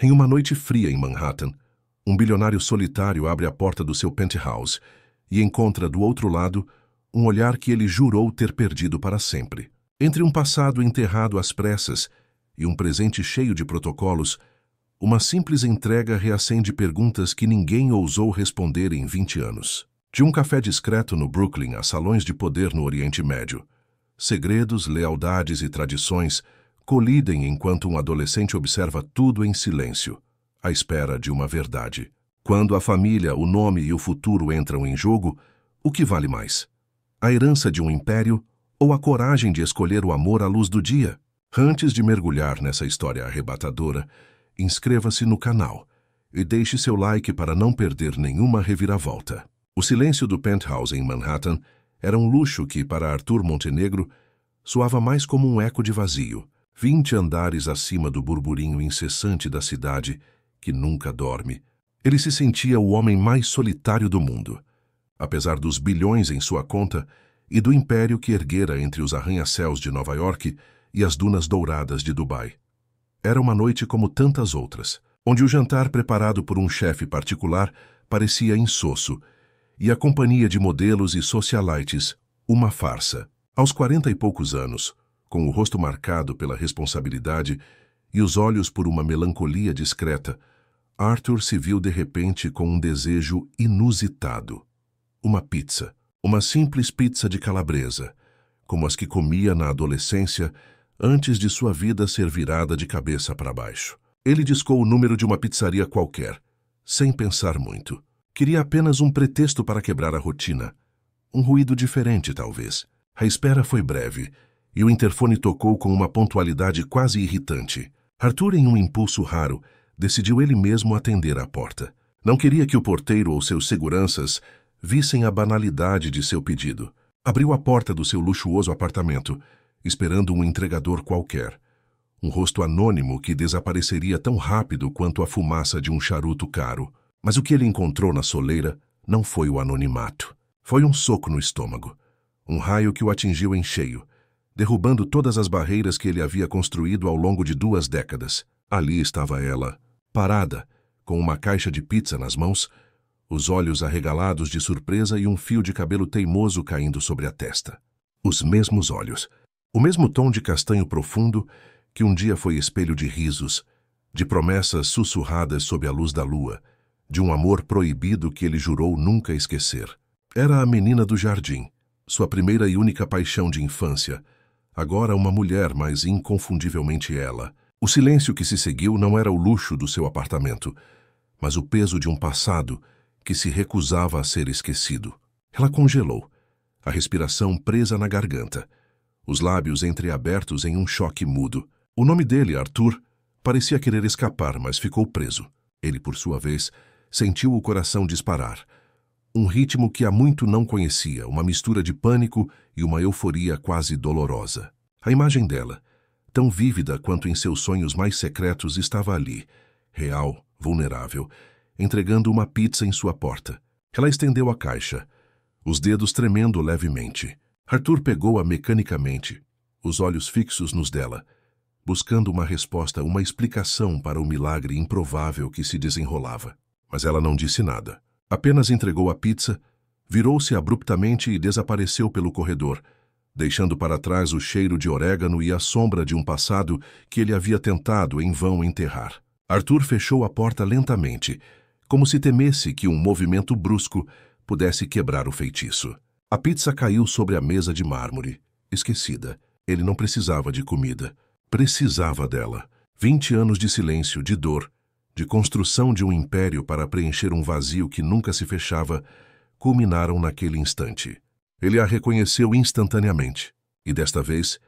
Em uma noite fria em Manhattan, um bilionário solitário abre a porta do seu penthouse e encontra do outro lado um olhar que ele jurou ter perdido para sempre. Entre um passado enterrado às pressas e um presente cheio de protocolos, uma simples entrega reacende perguntas que ninguém ousou responder em 20 anos. De um café discreto no Brooklyn a salões de poder no Oriente Médio, segredos, lealdades e tradições colidem enquanto um adolescente observa tudo em silêncio, à espera de uma verdade. Quando a família, o nome e o futuro entram em jogo, o que vale mais? A herança de um império ou a coragem de escolher o amor à luz do dia? Antes de mergulhar nessa história arrebatadora, inscreva-se no canal e deixe seu like para não perder nenhuma reviravolta. O silêncio do penthouse em Manhattan era um luxo que, para Arthur Montenegro, soava mais como um eco de vazio, 20 andares acima do burburinho incessante da cidade que nunca dorme. Ele se sentia o homem mais solitário do mundo, apesar dos bilhões em sua conta e do império que erguera entre os arranha-céus de Nova York e as dunas douradas de Dubai. Era uma noite como tantas outras, onde o jantar preparado por um chefe particular parecia insosso e a companhia de modelos e socialites uma farsa. Aos 40 e poucos anos, com o rosto marcado pela responsabilidade e os olhos por uma melancolia discreta, Arthur se viu de repente com um desejo inusitado. Uma pizza. Uma simples pizza de calabresa, como as que comia na adolescência antes de sua vida ser virada de cabeça para baixo. Ele discou o número de uma pizzaria qualquer, sem pensar muito. Queria apenas um pretexto para quebrar a rotina. Um ruído diferente, talvez. A espera foi breve, e o interfone tocou com uma pontualidade quase irritante. Arthur, em um impulso raro, decidiu ele mesmo atender à porta. Não queria que o porteiro ou seus seguranças vissem a banalidade de seu pedido. Abriu a porta do seu luxuoso apartamento, esperando um entregador qualquer. Um rosto anônimo que desapareceria tão rápido quanto a fumaça de um charuto caro. Mas o que ele encontrou na soleira não foi o anonimato. Foi um soco no estômago. Um raio que o atingiu em cheio, derrubando todas as barreiras que ele havia construído ao longo de 2 décadas. Ali estava ela, parada, com uma caixa de pizza nas mãos, os olhos arregalados de surpresa e um fio de cabelo teimoso caindo sobre a testa. Os mesmos olhos. O mesmo tom de castanho profundo que um dia foi espelho de risos, de promessas sussurradas sob a luz da lua, de um amor proibido que ele jurou nunca esquecer. Era a menina do jardim, sua primeira e única paixão de infância, agora uma mulher, mas inconfundivelmente ela. O silêncio que se seguiu não era o luxo do seu apartamento, mas o peso de um passado que se recusava a ser esquecido. Ela congelou, a respiração presa na garganta, os lábios entreabertos em um choque mudo. O nome dele, Arthur, parecia querer escapar, mas ficou preso. Ele, por sua vez, sentiu o coração disparar. Um ritmo que há muito não conhecia, uma mistura de pânico e uma euforia quase dolorosa. A imagem dela, tão vívida quanto em seus sonhos mais secretos, estava ali, real, vulnerável, entregando uma pizza em sua porta. Ela estendeu a caixa, os dedos tremendo levemente. Arthur pegou-a mecanicamente, os olhos fixos nos dela, buscando uma resposta, uma explicação para o milagre improvável que se desenrolava. Mas ela não disse nada. Apenas entregou a pizza, virou-se abruptamente e desapareceu pelo corredor, deixando para trás o cheiro de orégano e a sombra de um passado que ele havia tentado em vão enterrar. Arthur fechou a porta lentamente, como se temesse que um movimento brusco pudesse quebrar o feitiço. A pizza caiu sobre a mesa de mármore, esquecida. Ele não precisava de comida. Precisava dela. 20 anos de silêncio, de dor, de construção de um império para preencher um vazio que nunca se fechava, culminaram naquele instante. Ele a reconheceu instantaneamente, e desta vez,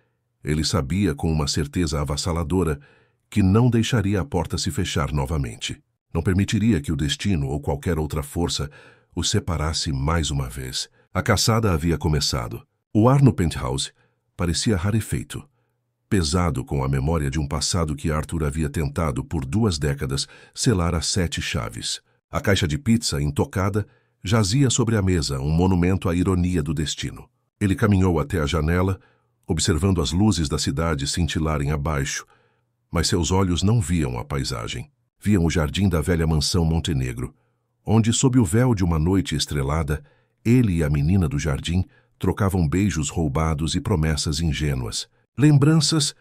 ele sabia com uma certeza avassaladora que não deixaria a porta se fechar novamente. Não permitiria que o destino ou qualquer outra força o separasse mais uma vez. A caçada havia começado. O ar no penthouse parecia rarefeito, pesado com a memória de um passado que Arthur havia tentado por 2 décadas selar a 7 chaves. A caixa de pizza, intocada, jazia sobre a mesa, um monumento à ironia do destino. Ele caminhou até a janela, observando as luzes da cidade cintilarem abaixo, mas seus olhos não viam a paisagem. Viam o jardim da velha mansão Montenegro, onde, sob o véu de uma noite estrelada, ele e a menina do jardim trocavam beijos roubados e promessas ingênuas. Lembranças,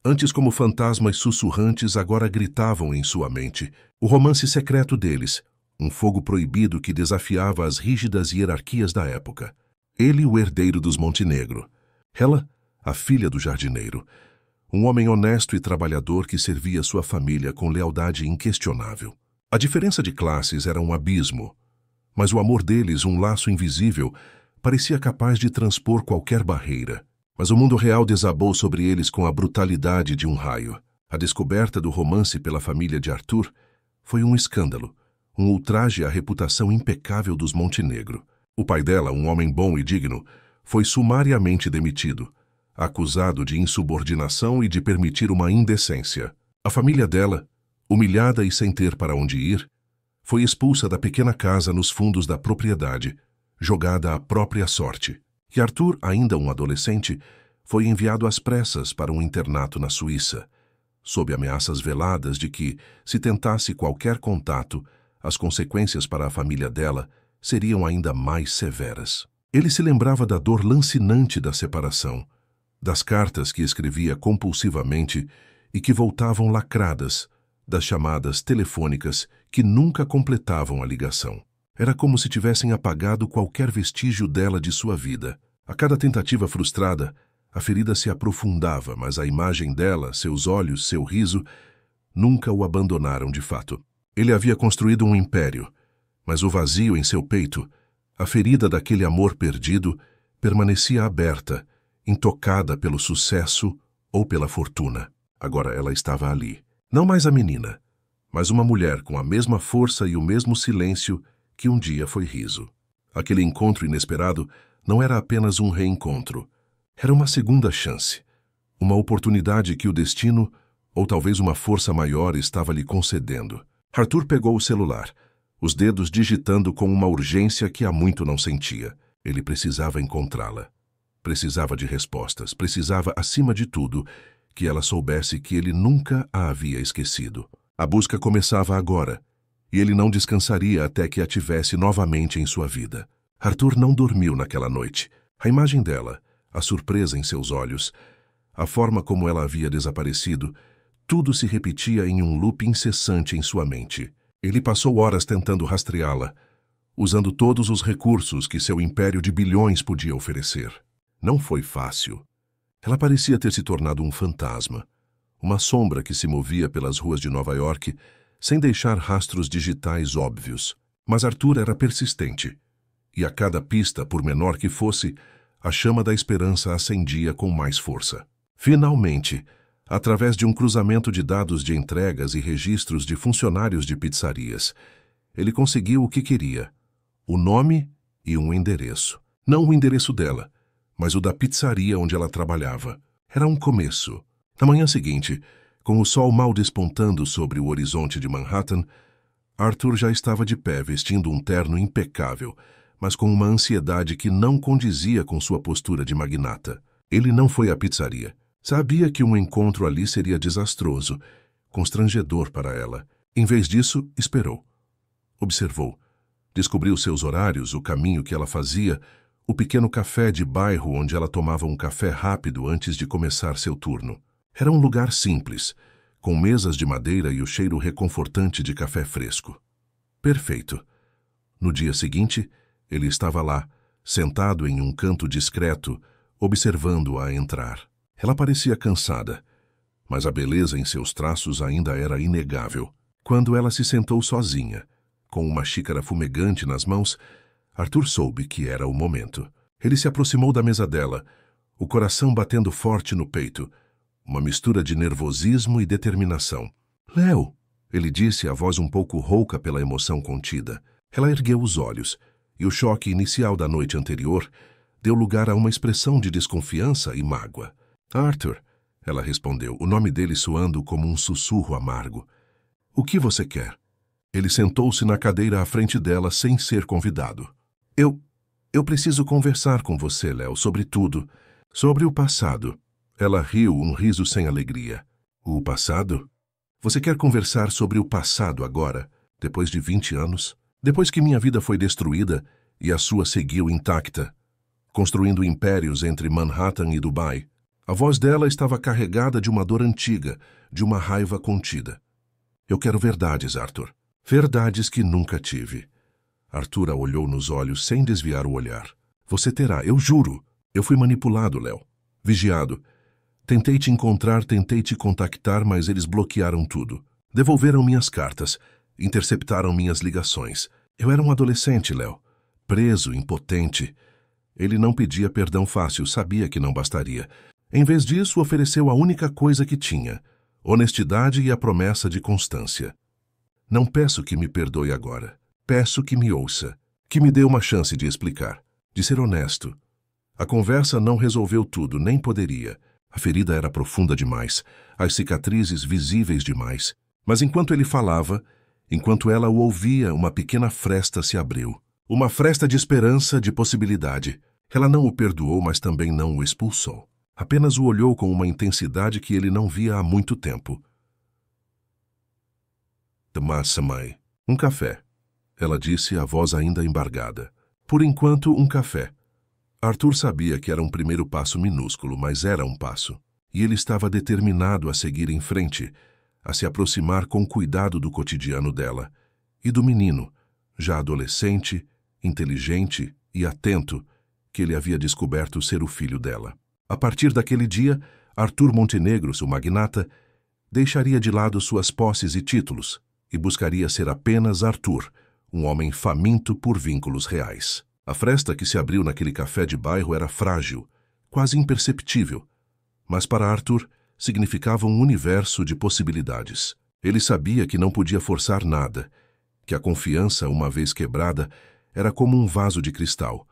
antes como fantasmas sussurrantes, agora gritavam em sua mente. O romance secreto deles, um fogo proibido que desafiava as rígidas hierarquias da época. Ele, o herdeiro dos Montenegro. Ela, a filha do jardineiro. Um homem honesto e trabalhador que servia sua família com lealdade inquestionável. A diferença de classes era um abismo, mas o amor deles, um laço invisível, parecia capaz de transpor qualquer barreira. Mas o mundo real desabou sobre eles com a brutalidade de um raio. A descoberta do romance pela família de Arthur foi um escândalo, um ultraje à reputação impecável dos Montenegro. O pai dela, um homem bom e digno, foi sumariamente demitido, acusado de insubordinação e de permitir uma indecência. A família dela, humilhada e sem ter para onde ir, foi expulsa da pequena casa nos fundos da propriedade, jogada à própria sorte. E Arthur, ainda um adolescente, foi enviado às pressas para um internato na Suíça, sob ameaças veladas de que, se tentasse qualquer contato, as consequências para a família dela seriam ainda mais severas. Ele se lembrava da dor lancinante da separação, das cartas que escrevia compulsivamente e que voltavam lacradas, das chamadas telefônicas que nunca completavam a ligação. Era como se tivessem apagado qualquer vestígio dela de sua vida. A cada tentativa frustrada, a ferida se aprofundava, mas a imagem dela, seus olhos, seu riso, nunca o abandonaram de fato. Ele havia construído um império, mas o vazio em seu peito, a ferida daquele amor perdido, permanecia aberta, intocada pelo sucesso ou pela fortuna. Agora ela estava ali. Não mais a menina, mas uma mulher com a mesma força e o mesmo silêncio que um dia foi riso. Aquele encontro inesperado não era apenas um reencontro. Era uma segunda chance. Uma oportunidade que o destino, ou talvez uma força maior, estava lhe concedendo. Arthur pegou o celular, os dedos digitando com uma urgência que há muito não sentia. Ele precisava encontrá-la. Precisava de respostas. Precisava, acima de tudo, que ela soubesse que ele nunca a havia esquecido. A busca começava agora, e ele não descansaria até que a tivesse novamente em sua vida. Arthur não dormiu naquela noite. A imagem dela, a surpresa em seus olhos, a forma como ela havia desaparecido, tudo se repetia em um loop incessante em sua mente. Ele passou horas tentando rastreá-la, usando todos os recursos que seu império de bilhões podia oferecer. Não foi fácil. Ela parecia ter se tornado um fantasma, uma sombra que se movia pelas ruas de Nova York sem deixar rastros digitais óbvios. Mas Arthur era persistente, e a cada pista, por menor que fosse, a chama da esperança acendia com mais força. Finalmente, através de um cruzamento de dados de entregas e registros de funcionários de pizzarias, ele conseguiu o que queria: o nome e um endereço. Não o endereço dela, mas o da pizzaria onde ela trabalhava. Era um começo. Na manhã seguinte, com o sol mal despontando sobre o horizonte de Manhattan, Arthur já estava de pé, vestindo um terno impecável, mas com uma ansiedade que não condizia com sua postura de magnata. Ele não foi à pizzaria. Sabia que um encontro ali seria desastroso, constrangedor para ela. Em vez disso, esperou. Observou. Descobriu seus horários, o caminho que ela fazia, o pequeno café de bairro onde ela tomava um café rápido antes de começar seu turno. Era um lugar simples, com mesas de madeira e o cheiro reconfortante de café fresco. Perfeito. No dia seguinte, ele estava lá, sentado em um canto discreto, observando-a entrar. Ela parecia cansada, mas a beleza em seus traços ainda era inegável. Quando ela se sentou sozinha, com uma xícara fumegante nas mãos, Arthur soube que era o momento. Ele se aproximou da mesa dela, o coração batendo forte no peito, uma mistura de nervosismo e determinação. "Léo", ele disse, a voz um pouco rouca pela emoção contida. Ela ergueu os olhos, e o choque inicial da noite anterior deu lugar a uma expressão de desconfiança e mágoa. "Arthur", ela respondeu, o nome dele soando como um sussurro amargo. "O que você quer?" Ele sentou-se na cadeira à frente dela sem ser convidado. Eu preciso conversar com você, Léo, sobre tudo. Sobre o passado." Ela riu, um riso sem alegria. "O passado?" Você quer conversar sobre o passado agora, depois de 20 anos? Depois que minha vida foi destruída e a sua seguiu intacta, construindo impérios entre Manhattan e Dubai. A voz dela estava carregada de uma dor antiga, de uma raiva contida. Eu quero verdades, Arthur. Verdades que nunca tive. Arthur a olhou nos olhos sem desviar o olhar. Você terá, eu juro. Eu fui manipulado, Léo. Vigiado. Tentei te encontrar, tentei te contactar, mas eles bloquearam tudo. Devolveram minhas cartas. Interceptaram minhas ligações. Eu era um adolescente, Léo. Preso, impotente. Ele não pedia perdão fácil, sabia que não bastaria. Em vez disso, ofereceu a única coisa que tinha: honestidade e a promessa de constância. Não peço que me perdoe agora. Peço que me ouça, que me dê uma chance de explicar, de ser honesto. A conversa não resolveu tudo, nem poderia. A ferida era profunda demais, as cicatrizes visíveis demais. Mas enquanto ele falava, enquanto ela o ouvia, uma pequena fresta se abriu. Uma fresta de esperança, de possibilidade. Ela não o perdoou, mas também não o expulsou. Apenas o olhou com uma intensidade que ele não via há muito tempo. Tomás, mãe. Um café. Ela disse, a voz ainda embargada. Por enquanto, um café. Arthur sabia que era um primeiro passo minúsculo, mas era um passo. E ele estava determinado a seguir em frente, a se aproximar com cuidado do cotidiano dela e do menino, já adolescente, inteligente e atento, que ele havia descoberto ser o filho dela. A partir daquele dia, Arthur Montenegro, o magnata, deixaria de lado suas posses e títulos e buscaria ser apenas Arthur, um homem faminto por vínculos reais. A fresta que se abriu naquele café de bairro era frágil, quase imperceptível, mas para Arthur significava um universo de possibilidades. Ele sabia que não podia forçar nada, que a confiança, uma vez quebrada, era como um vaso de cristal,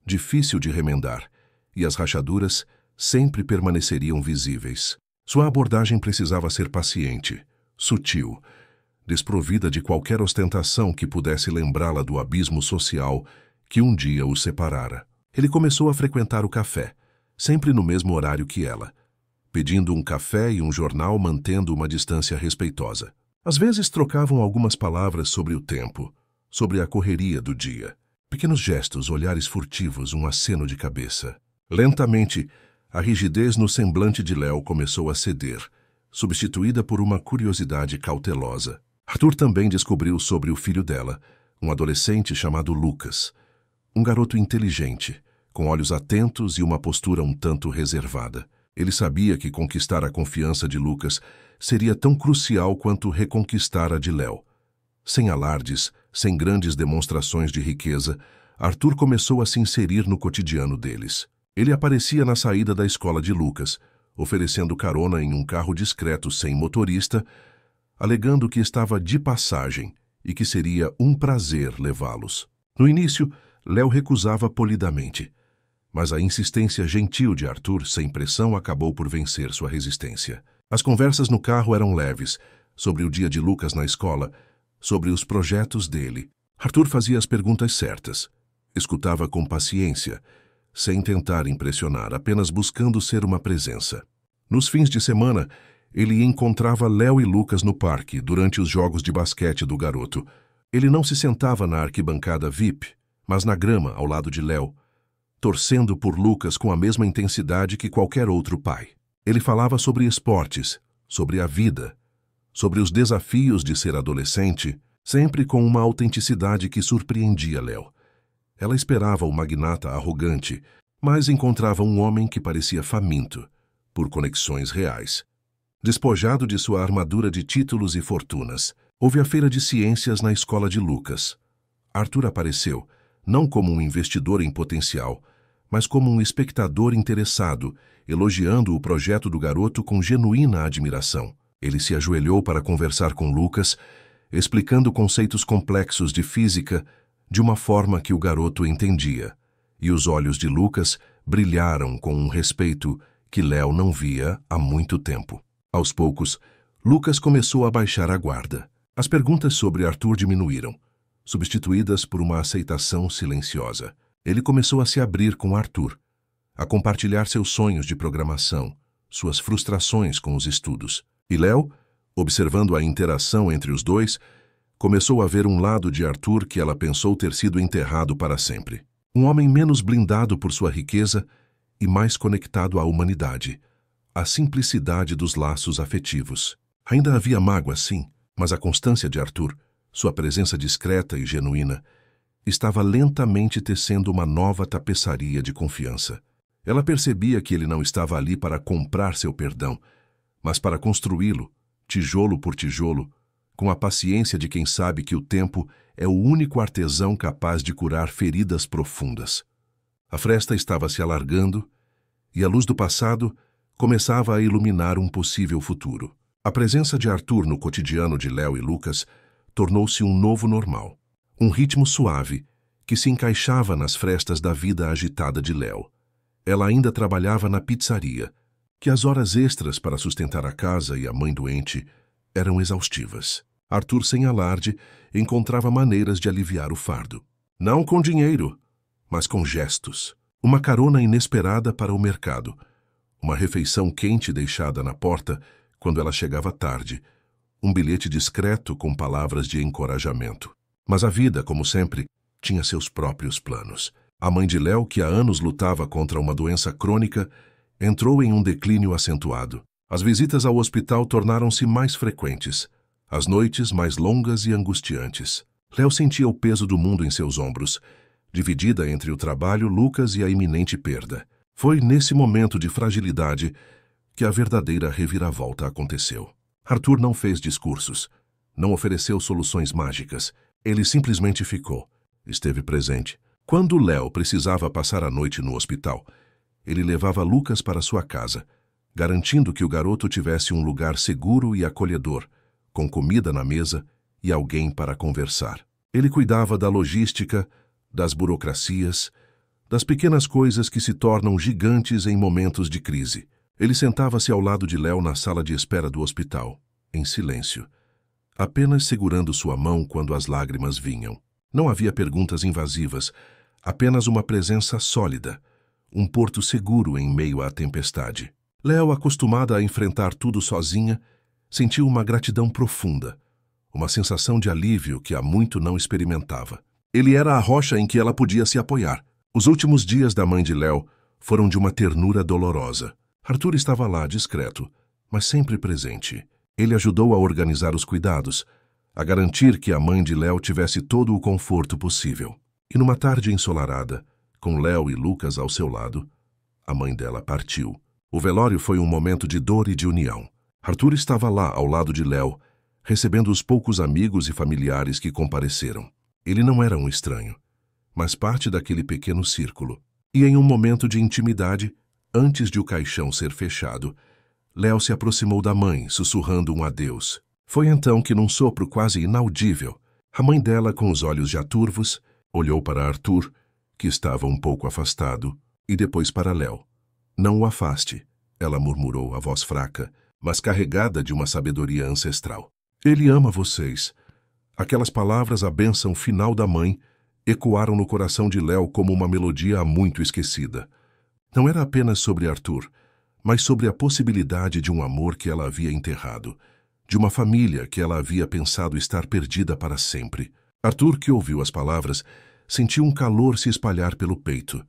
difícil de remendar, e as rachaduras sempre permaneceriam visíveis. Sua abordagem precisava ser paciente, sutil, desprovida de qualquer ostentação que pudesse lembrá-la do abismo social que um dia o separara. Ele começou a frequentar o café, sempre no mesmo horário que ela, pedindo um café e um jornal, mantendo uma distância respeitosa. Às vezes trocavam algumas palavras sobre o tempo, sobre a correria do dia. Pequenos gestos, olhares furtivos, um aceno de cabeça. Lentamente, a rigidez no semblante de Léo começou a ceder, substituída por uma curiosidade cautelosa. Arthur também descobriu sobre o filho dela, um adolescente chamado Lucas, um garoto inteligente, com olhos atentos e uma postura um tanto reservada. Ele sabia que conquistar a confiança de Lucas seria tão crucial quanto reconquistar a de Léo. Sem alardes, sem grandes demonstrações de riqueza, Arthur começou a se inserir no cotidiano deles. Ele aparecia na saída da escola de Lucas, oferecendo carona em um carro discreto sem motorista, alegando que estava de passagem e que seria um prazer levá-los. No início, Léo recusava polidamente, mas a insistência gentil de Arthur, sem pressão, acabou por vencer sua resistência. As conversas no carro eram leves, sobre o dia de Lucas na escola, sobre os projetos dele. Arthur fazia as perguntas certas, escutava com paciência, sem tentar impressionar, apenas buscando ser uma presença. Nos fins de semana, ele encontrava Léo e Lucas no parque, durante os jogos de basquete do garoto. Ele não se sentava na arquibancada VIP, mas na grama, ao lado de Léo, torcendo por Lucas com a mesma intensidade que qualquer outro pai. Ele falava sobre esportes, sobre a vida, sobre os desafios de ser adolescente, sempre com uma autenticidade que surpreendia Léo. Ela esperava o magnata arrogante, mas encontrava um homem que parecia faminto, por conexões reais. Despojado de sua armadura de títulos e fortunas, houve a feira de ciências na escola de Lucas. Arthur apareceu, não como um investidor em potencial, mas como um espectador interessado, elogiando o projeto do garoto com genuína admiração. Ele se ajoelhou para conversar com Lucas, explicando conceitos complexos de física de uma forma que o garoto entendia, e os olhos de Lucas brilharam com um respeito que Léo não via há muito tempo. Aos poucos, Lucas começou a baixar a guarda. As perguntas sobre Arthur diminuíram, substituídas por uma aceitação silenciosa. Ele começou a se abrir com Arthur, a compartilhar seus sonhos de programação, suas frustrações com os estudos. E Léo, Observando a interação entre os dois, começou a ver um lado de Arthur que ela pensou ter sido enterrado para sempre. Um homem menos blindado por sua riqueza e mais conectado à humanidade, à simplicidade dos laços afetivos. Ainda havia mágoa, sim, mas a constância de Arthur, sua presença discreta e genuína, estava lentamente tecendo uma nova tapeçaria de confiança. Ela percebia que ele não estava ali para comprar seu perdão, mas para construí-lo, tijolo por tijolo, com a paciência de quem sabe que o tempo é o único artesão capaz de curar feridas profundas. A fresta estava se alargando e a luz do passado começava a iluminar um possível futuro. A presença de Arthur no cotidiano de Léo e Lucas tornou-se um novo normal, um ritmo suave que se encaixava nas frestas da vida agitada de Léo. Ela ainda trabalhava na pizzaria, que as horas extras para sustentar a casa e a mãe doente eram exaustivas. Arthur, sem alarde, encontrava maneiras de aliviar o fardo. Não com dinheiro, mas com gestos. Uma carona inesperada para o mercado, uma refeição quente deixada na porta quando ela chegava tarde, um bilhete discreto com palavras de encorajamento. Mas a vida, como sempre, tinha seus próprios planos. A mãe de Léo, que há anos lutava contra uma doença crônica, entrou em um declínio acentuado. As visitas ao hospital tornaram-se mais frequentes, as noites mais longas e angustiantes. Léo sentia o peso do mundo em seus ombros, dividida entre o trabalho, Lucas e a iminente perda. Foi nesse momento de fragilidade que a verdadeira reviravolta aconteceu. Arthur não fez discursos, não ofereceu soluções mágicas. Ele simplesmente ficou, esteve presente. Quando Léo precisava passar a noite no hospital, ele levava Lucas para sua casa, garantindo que o garoto tivesse um lugar seguro e acolhedor, com comida na mesa e alguém para conversar. Ele cuidava da logística, das burocracias, das pequenas coisas que se tornam gigantes em momentos de crise. Ele sentava-se ao lado de Léo na sala de espera do hospital, em silêncio, apenas segurando sua mão quando as lágrimas vinham. Não havia perguntas invasivas, apenas uma presença sólida, um porto seguro em meio à tempestade. Léo, acostumada a enfrentar tudo sozinha, sentiu uma gratidão profunda, uma sensação de alívio que há muito não experimentava. Ele era a rocha em que ela podia se apoiar. Os últimos dias da mãe de Léo foram de uma ternura dolorosa. Arthur estava lá, discreto, mas sempre presente. Ele ajudou a organizar os cuidados, a garantir que a mãe de Léo tivesse todo o conforto possível. E numa tarde ensolarada, com Léo e Lucas ao seu lado, a mãe dela partiu. O velório foi um momento de dor e de união. Arthur estava lá, ao lado de Léo, recebendo os poucos amigos e familiares que compareceram. Ele não era um estranho, mas parte daquele pequeno círculo. E em um momento de intimidade, antes de o caixão ser fechado, Léo se aproximou da mãe, sussurrando um adeus. Foi então que, num sopro quase inaudível, a mãe dela, com os olhos já turvos, olhou para Arthur, que estava um pouco afastado, e depois para Léo. Não o afaste, ela murmurou a voz fraca, mas carregada de uma sabedoria ancestral. Ele ama vocês. Aquelas palavras, a bênção final da mãe, ecoaram no coração de Léo como uma melodia há muito esquecida. Não era apenas sobre Arthur, mas sobre a possibilidade de um amor que ela havia enterrado, de uma família que ela havia pensado estar perdida para sempre. Arthur, que ouviu as palavras, sentiu um calor se espalhar pelo peito,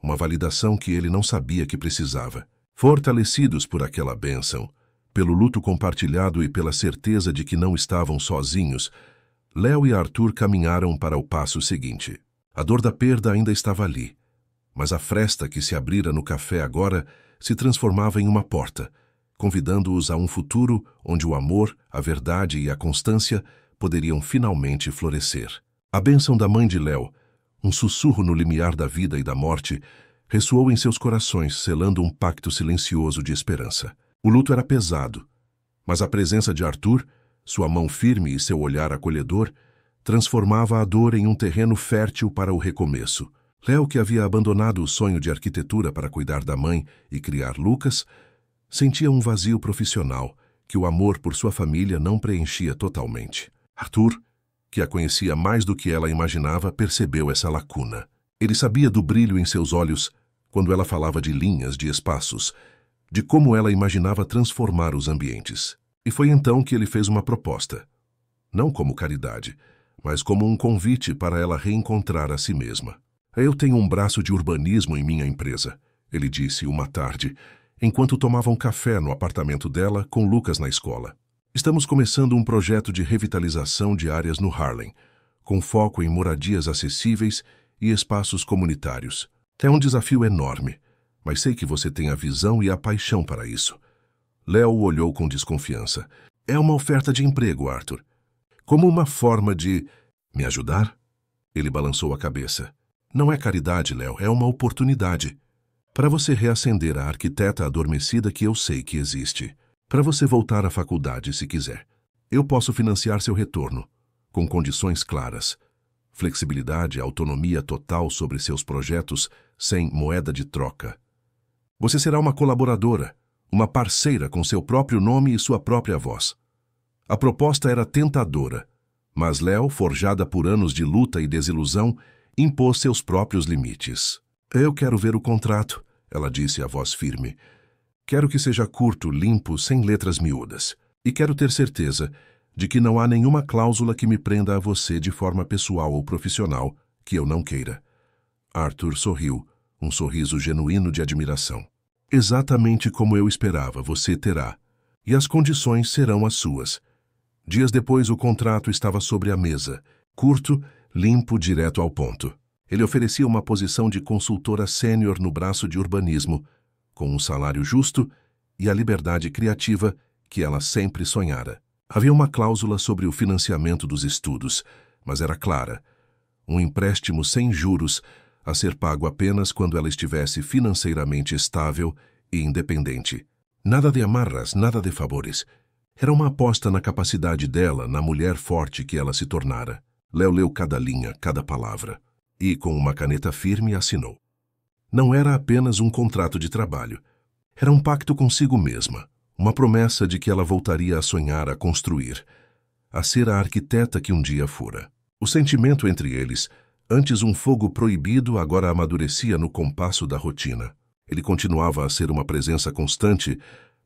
uma validação que ele não sabia que precisava. Fortalecidos por aquela bênção, pelo luto compartilhado e pela certeza de que não estavam sozinhos, Léo e Arthur caminharam para o passo seguinte. A dor da perda ainda estava ali, mas a fresta que se abrira no café agora se transformava em uma porta, convidando-os a um futuro onde o amor, a verdade e a constância poderiam finalmente florescer. A bênção da mãe de Léo, um sussurro no limiar da vida e da morte, ressoou em seus corações, selando um pacto silencioso de esperança. O luto era pesado, mas a presença de Arthur, sua mão firme e seu olhar acolhedor, transformava a dor em um terreno fértil para o recomeço. Léo, que havia abandonado o sonho de arquitetura para cuidar da mãe e criar Lucas, sentia um vazio profissional que o amor por sua família não preenchia totalmente. Arthur, que a conhecia mais do que ela imaginava, percebeu essa lacuna. Ele sabia do brilho em seus olhos quando ela falava de linhas, de espaços, de como ela imaginava transformar os ambientes. E foi então que ele fez uma proposta. Não como caridade, mas como um convite para ela reencontrar a si mesma. Eu tenho um braço de urbanismo em minha empresa, ele disse uma tarde, enquanto tomavam café no apartamento dela com Lucas na escola. Estamos começando um projeto de revitalização de áreas no Harlem, com foco em moradias acessíveis e espaços comunitários. É um desafio enorme, mas sei que você tem a visão e a paixão para isso. Léo olhou com desconfiança. É uma oferta de emprego, Arthur. Como uma forma de... Me ajudar? Ele balançou a cabeça. Não é caridade, Léo, é uma oportunidade. Para você reacender a arquiteta adormecida que eu sei que existe. Para você voltar à faculdade, se quiser. Eu posso financiar seu retorno, com condições claras. Flexibilidade e autonomia total sobre seus projetos, sem moeda de troca. Você será uma colaboradora, uma parceira com seu próprio nome e sua própria voz. A proposta era tentadora, mas Léo, forjada por anos de luta e desilusão, impôs seus próprios limites. Eu quero ver o contrato, ela disse a voz firme. Quero que seja curto, limpo, sem letras miúdas. E quero ter certeza de que não há nenhuma cláusula que me prenda a você de forma pessoal ou profissional que eu não queira. Arthur sorriu, um sorriso genuíno de admiração. Exatamente como eu esperava, você terá. E as condições serão as suas. Dias depois, o contrato estava sobre a mesa, curto, limpo, direto ao ponto. Ele oferecia uma posição de consultora sênior no braço de urbanismo, com um salário justo e a liberdade criativa que ela sempre sonhara. Havia uma cláusula sobre o financiamento dos estudos, mas era clara. Um empréstimo sem juros a ser pago apenas quando ela estivesse financeiramente estável e independente. Nada de amarras, nada de favores. Era uma aposta na capacidade dela, na mulher forte que ela se tornara. Léo leu cada linha, cada palavra, e, com uma caneta firme, assinou. Não era apenas um contrato de trabalho. Era um pacto consigo mesma, uma promessa de que ela voltaria a sonhar, a construir, a ser a arquiteta que um dia fora. O sentimento entre eles, antes um fogo proibido, agora amadurecia no compasso da rotina. Ele continuava a ser uma presença constante,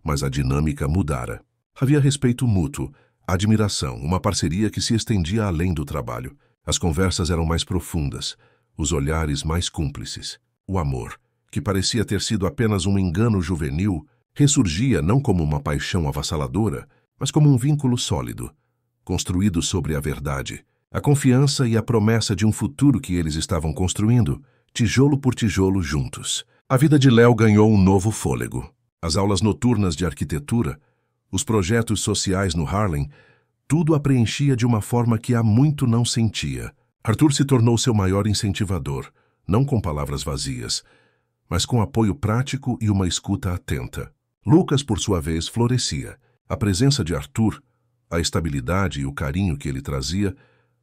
mas a dinâmica mudara. Havia respeito mútuo, admiração, uma parceria que se estendia além do trabalho. As conversas eram mais profundas, os olhares mais cúmplices. O amor, que parecia ter sido apenas um engano juvenil, ressurgia não como uma paixão avassaladora, mas como um vínculo sólido, construído sobre a verdade, a confiança e a promessa de um futuro que eles estavam construindo, tijolo por tijolo juntos. A vida de Léo ganhou um novo fôlego. As aulas noturnas de arquitetura, os projetos sociais no Harlem, tudo a preenchia de uma forma que há muito não sentia. Arthur se tornou seu maior incentivador, não com palavras vazias, mas com apoio prático e uma escuta atenta. Lucas, por sua vez, florescia. A presença de Arthur, a estabilidade e o carinho que ele trazia,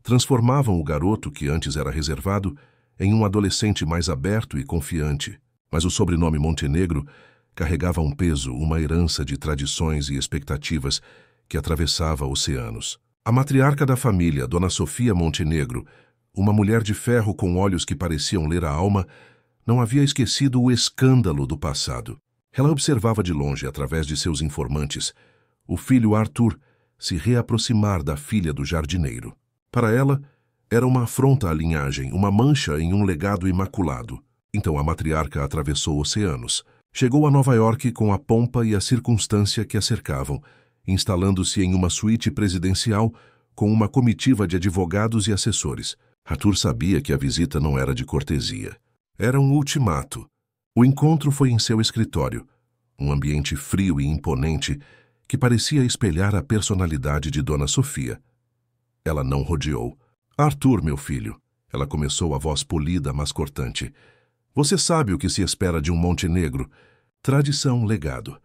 transformavam o garoto que antes era reservado em um adolescente mais aberto e confiante. Mas o sobrenome Montenegro carregava um peso, uma herança de tradições e expectativas que atravessava oceanos. A matriarca da família, Dona Sofia Montenegro, uma mulher de ferro com olhos que pareciam ler a alma, não havia esquecido o escândalo do passado. Ela observava de longe, através de seus informantes, o filho Arthur se reaproximar da filha do jardineiro. Para ela, era uma afronta à linhagem, uma mancha em um legado imaculado. Então a matriarca atravessou oceanos. Chegou a Nova York com a pompa e a circunstância que a cercavam, instalando-se em uma suíte presidencial com uma comitiva de advogados e assessores. Arthur sabia que a visita não era de cortesia. Era um ultimato. O encontro foi em seu escritório, um ambiente frio e imponente que parecia espelhar a personalidade de Dona Sofia. Ela não rodeou. Arthur, meu filho, ela começou a voz polida, mas cortante. Você sabe o que se espera de um Montenegro. Tradição, legado.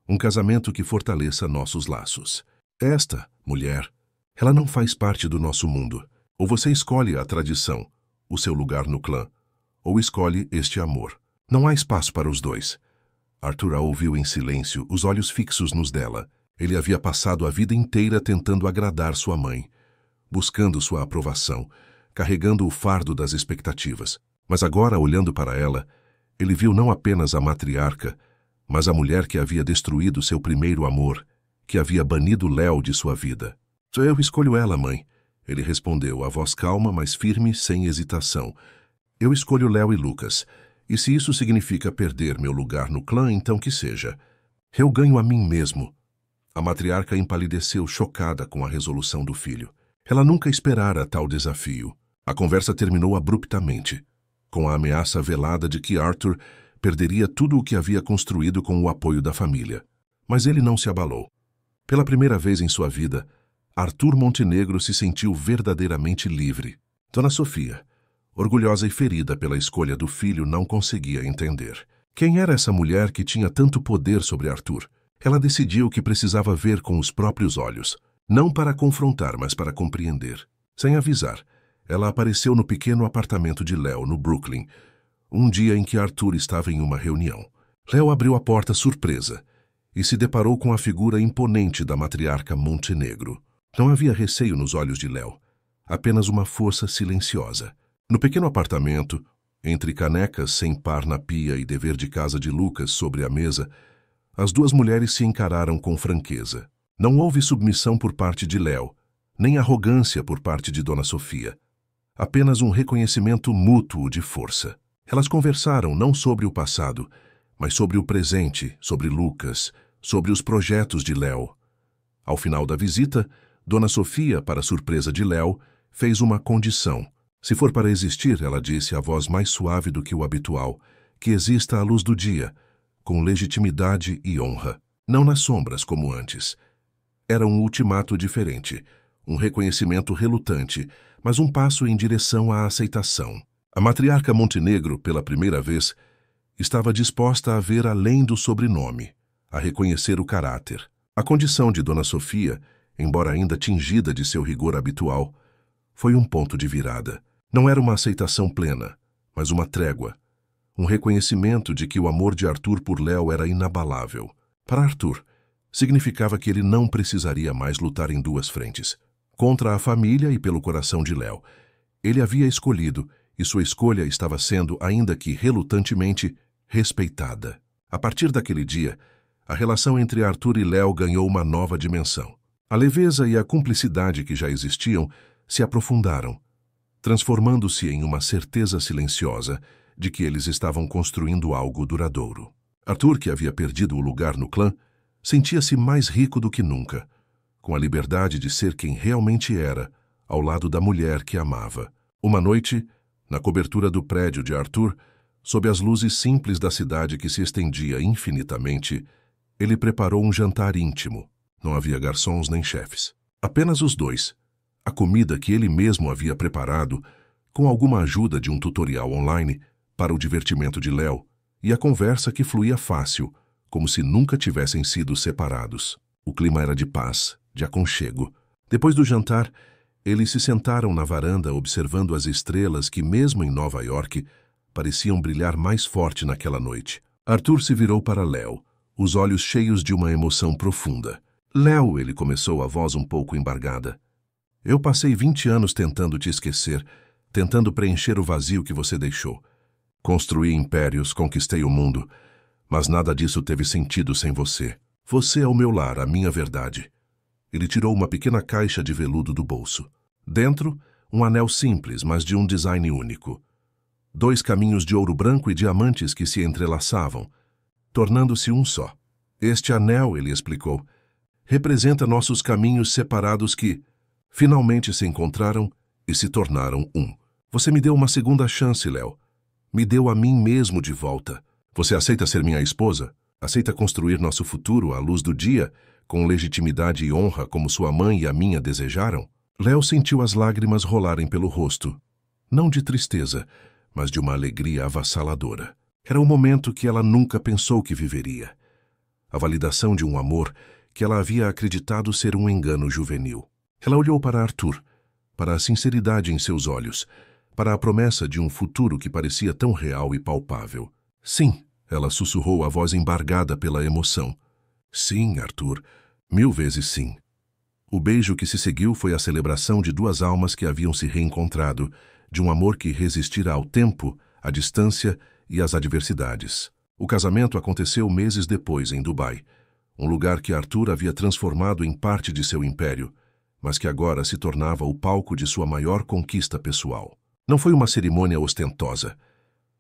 Um casamento que fortaleça nossos laços. Esta, mulher, ela não faz parte do nosso mundo. Ou você escolhe a tradição, o seu lugar no clã, ou escolhe este amor. Não há espaço para os dois. Arthur a ouviu em silêncio, os olhos fixos nos dela. Ele havia passado a vida inteira tentando agradar sua mãe, buscando sua aprovação, carregando o fardo das expectativas. Mas agora, olhando para ela, ele viu não apenas a matriarca, mas a mulher que havia destruído seu primeiro amor, que havia banido Léo de sua vida. Eu escolho ela, mãe. Ele respondeu, a voz calma, mas firme, sem hesitação. Eu escolho Léo e Lucas. E se isso significa perder meu lugar no clã, então que seja. Eu ganho a mim mesmo. A matriarca empalideceu, chocada com a resolução do filho. Ela nunca esperara tal desafio. A conversa terminou abruptamente, com a ameaça velada de que Arthur perderia tudo o que havia construído com o apoio da família. Mas ele não se abalou. Pela primeira vez em sua vida, Arthur Montenegro se sentiu verdadeiramente livre. Dona Sofia, orgulhosa e ferida pela escolha do filho, não conseguia entender. Quem era essa mulher que tinha tanto poder sobre Arthur? Ela decidiu que precisava ver com os próprios olhos, não para confrontar, mas para compreender. Sem avisar, ela apareceu no pequeno apartamento de Léo, no Brooklyn, um dia em que Arthur estava em uma reunião. Léo abriu a porta surpresa e se deparou com a figura imponente da matriarca Montenegro. Não havia receio nos olhos de Léo, apenas uma força silenciosa. No pequeno apartamento, entre canecas sem par na pia e dever de casa de Lucas sobre a mesa, as duas mulheres se encararam com franqueza. Não houve submissão por parte de Léo, nem arrogância por parte de Dona Sofia. Apenas um reconhecimento mútuo de força. Elas conversaram não sobre o passado, mas sobre o presente, sobre Lucas, sobre os projetos de Léo. Ao final da visita, Dona Sofia, para surpresa de Léo, fez uma condição. Se for para existir, ela disse a voz mais suave do que o habitual, que exista à luz do dia, com legitimidade e honra, não nas sombras como antes. Era um ultimato diferente, um reconhecimento relutante, mas um passo em direção à aceitação. A matriarca Montenegro, pela primeira vez, estava disposta a ver além do sobrenome, a reconhecer o caráter. A condição de Dona Sofia, embora ainda tingida de seu rigor habitual, foi um ponto de virada. Não era uma aceitação plena, mas uma trégua. Um reconhecimento de que o amor de Arthur por Léo era inabalável. Para Arthur, significava que ele não precisaria mais lutar em duas frentes. Contra a família e pelo coração de Léo. Ele havia escolhido, e sua escolha estava sendo, ainda que relutantemente, respeitada. A partir daquele dia, a relação entre Arthur e Léo ganhou uma nova dimensão. A leveza e a cumplicidade que já existiam se aprofundaram, transformando-se em uma certeza silenciosa de que eles estavam construindo algo duradouro. Arthur, que havia perdido o lugar no clã, sentia-se mais rico do que nunca, com a liberdade de ser quem realmente era, ao lado da mulher que amava. Uma noite, na cobertura do prédio de Arthur, sob as luzes simples da cidade que se estendia infinitamente, ele preparou um jantar íntimo. Não havia garçons nem chefes. Apenas os dois. A comida que ele mesmo havia preparado, com alguma ajuda de um tutorial online, para o divertimento de Léo, e a conversa que fluía fácil, como se nunca tivessem sido separados. O clima era de paz, de aconchego. Depois do jantar, eles se sentaram na varanda observando as estrelas que, mesmo em Nova York, pareciam brilhar mais forte naquela noite. Arthur se virou para Léo, os olhos cheios de uma emoção profunda. Léo, ele começou, a voz um pouco embargada. Eu passei 20 anos tentando te esquecer, tentando preencher o vazio que você deixou. Construí impérios, conquistei o mundo, mas nada disso teve sentido sem você. Você é o meu lar, a minha verdade. Ele tirou uma pequena caixa de veludo do bolso. Dentro, um anel simples, mas de um design único. 2 caminhos de ouro branco e diamantes que se entrelaçavam, tornando-se um só. Este anel, ele explicou, representa nossos caminhos separados que finalmente se encontraram e se tornaram um. Você me deu uma segunda chance, Léo. Me deu a mim mesmo de volta. Você aceita ser minha esposa? Aceita construir nosso futuro à luz do dia, com legitimidade e honra como sua mãe e a minha desejaram? Léo sentiu as lágrimas rolarem pelo rosto. Não de tristeza, mas de uma alegria avassaladora. Era um momento que ela nunca pensou que viveria. A validação de um amor que ela havia acreditado ser um engano juvenil. Ela olhou para Arthur, para a sinceridade em seus olhos, para a promessa de um futuro que parecia tão real e palpável. Sim, ela sussurrou, a voz embargada pela emoção. Sim, Arthur, 1000 vezes sim. O beijo que se seguiu foi a celebração de 2 almas que haviam se reencontrado, de um amor que resistira ao tempo, à distância e às adversidades. O casamento aconteceu meses depois, em Dubai. Um lugar que Arthur havia transformado em parte de seu império, mas que agora se tornava o palco de sua maior conquista pessoal. Não foi uma cerimônia ostentosa,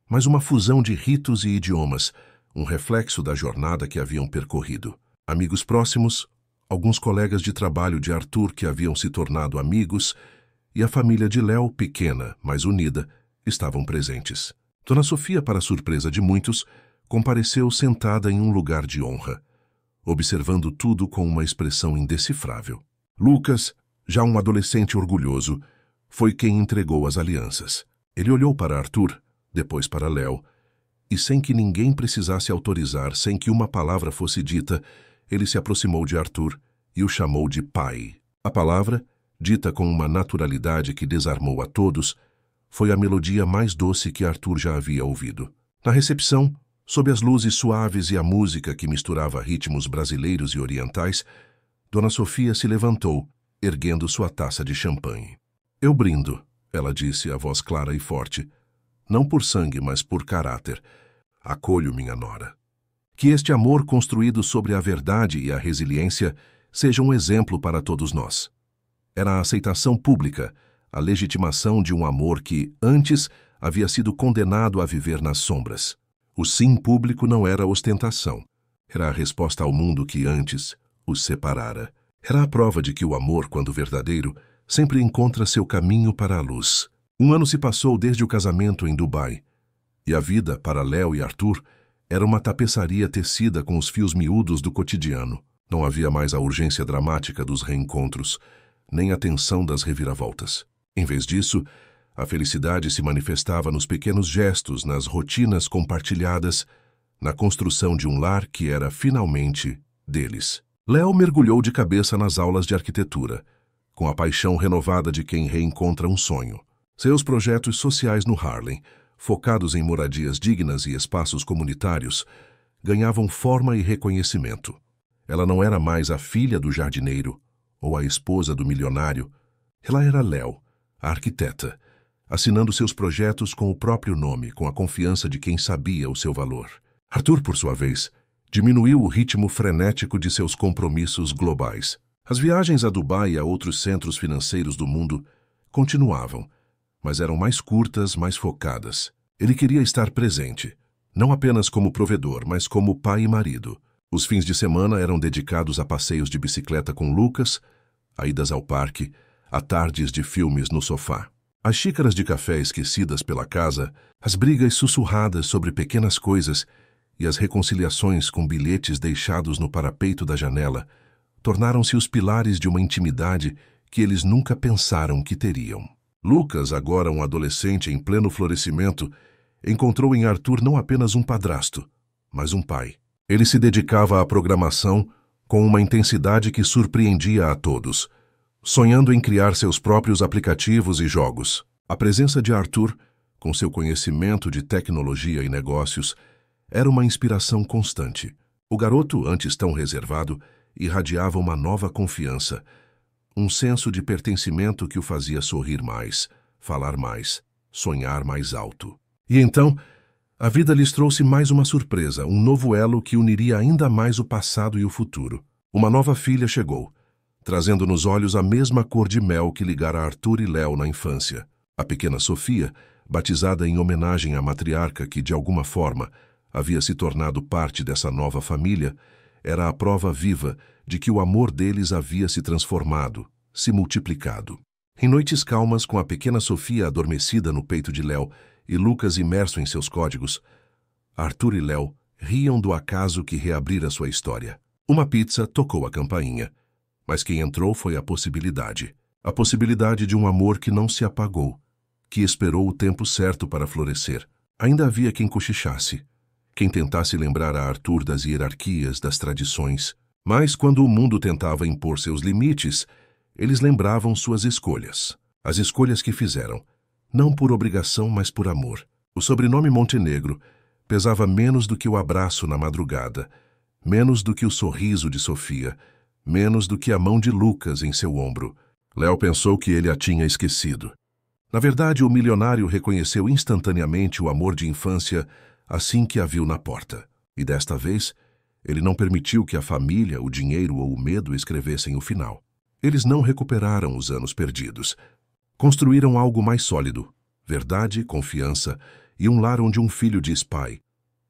mas uma fusão de ritos e idiomas, um reflexo da jornada que haviam percorrido. Amigos próximos, alguns colegas de trabalho de Arthur que haviam se tornado amigos, e a família de Léo, pequena, mas unida, estavam presentes. Dona Sofia, para surpresa de muitos, compareceu sentada em um lugar de honra, observando tudo com uma expressão indecifrável. Lucas, já um adolescente orgulhoso, foi quem entregou as alianças. Ele olhou para Arthur, depois para Léo, e sem que ninguém precisasse autorizar, sem que uma palavra fosse dita, ele se aproximou de Arthur e o chamou de pai. A palavra, dita com uma naturalidade que desarmou a todos, foi a melodia mais doce que Arthur já havia ouvido. Na recepção, sob as luzes suaves e a música que misturava ritmos brasileiros e orientais, Dona Sofia se levantou, erguendo sua taça de champanhe. Eu brindo, ela disse, a voz clara e forte. Não por sangue, mas por caráter. Acolho minha nora. Que este amor construído sobre a verdade e a resiliência seja um exemplo para todos nós. Era a aceitação pública, a legitimação de um amor que, antes, havia sido condenado a viver nas sombras. O sim público não era ostentação. Era a resposta ao mundo que antes os separara. Era a prova de que o amor, quando verdadeiro, sempre encontra seu caminho para a luz. Um ano se passou desde o casamento em Dubai, e a vida, para Léo e Arthur, era uma tapeçaria tecida com os fios miúdos do cotidiano. Não havia mais a urgência dramática dos reencontros, nem a tensão das reviravoltas. Em vez disso, a felicidade se manifestava nos pequenos gestos, nas rotinas compartilhadas, na construção de um lar que era finalmente deles. Léo mergulhou de cabeça nas aulas de arquitetura, com a paixão renovada de quem reencontra um sonho. Seus projetos sociais no Harlem, focados em moradias dignas e espaços comunitários, ganhavam forma e reconhecimento. Ela não era mais a filha do jardineiro ou a esposa do milionário. Ela era Léo, a arquiteta, assinando seus projetos com o próprio nome, com a confiança de quem sabia o seu valor. Arthur, por sua vez, diminuiu o ritmo frenético de seus compromissos globais. As viagens a Dubai e a outros centros financeiros do mundo continuavam, mas eram mais curtas, mais focadas. Ele queria estar presente, não apenas como provedor, mas como pai e marido. Os fins de semana eram dedicados a passeios de bicicleta com Lucas, a idas ao parque, a tardes de filmes no sofá. As xícaras de café esquecidas pela casa, as brigas sussurradas sobre pequenas coisas e as reconciliações com bilhetes deixados no parapeito da janela tornaram-se os pilares de uma intimidade que eles nunca pensaram que teriam. Lucas, agora um adolescente em pleno florescimento, encontrou em Arthur não apenas um padrasto, mas um pai. Ele se dedicava à programação com uma intensidade que surpreendia a todos, sonhando em criar seus próprios aplicativos e jogos. A presença de Arthur, com seu conhecimento de tecnologia e negócios, era uma inspiração constante. O garoto, antes tão reservado, irradiava uma nova confiança, um senso de pertencimento que o fazia sorrir mais, falar mais, sonhar mais alto. E então, a vida lhes trouxe mais uma surpresa, um novo elo que uniria ainda mais o passado e o futuro. Uma nova filha chegou, trazendo nos olhos a mesma cor de mel que ligara Arthur e Léo na infância. A pequena Sofia, batizada em homenagem à matriarca que, de alguma forma, havia se tornado parte dessa nova família, era a prova viva de que o amor deles havia se transformado, se multiplicado. Em noites calmas, com a pequena Sofia adormecida no peito de Léo e Lucas imerso em seus códigos, Arthur e Léo riam do acaso que reabrira sua história. Uma pizza tocou a campainha, mas quem entrou foi a possibilidade de um amor que não se apagou, que esperou o tempo certo para florescer. Ainda havia quem cochichasse, quem tentasse lembrar a Arthur das hierarquias, das tradições. Mas quando o mundo tentava impor seus limites, eles lembravam suas escolhas. As escolhas que fizeram, não por obrigação, mas por amor. O sobrenome Montenegro pesava menos do que o abraço na madrugada, menos do que o sorriso de Sofia, menos do que a mão de Lucas em seu ombro. Léo pensou que ele a tinha esquecido. Na verdade, o milionário reconheceu instantaneamente o amor de infância assim que a viu na porta. E desta vez, Ele não permitiu que a família, o dinheiro ou o medo escrevessem o final. Eles não recuperaram os anos perdidos. Construíram algo mais sólido: verdade, confiança e um lar onde um filho diz pai.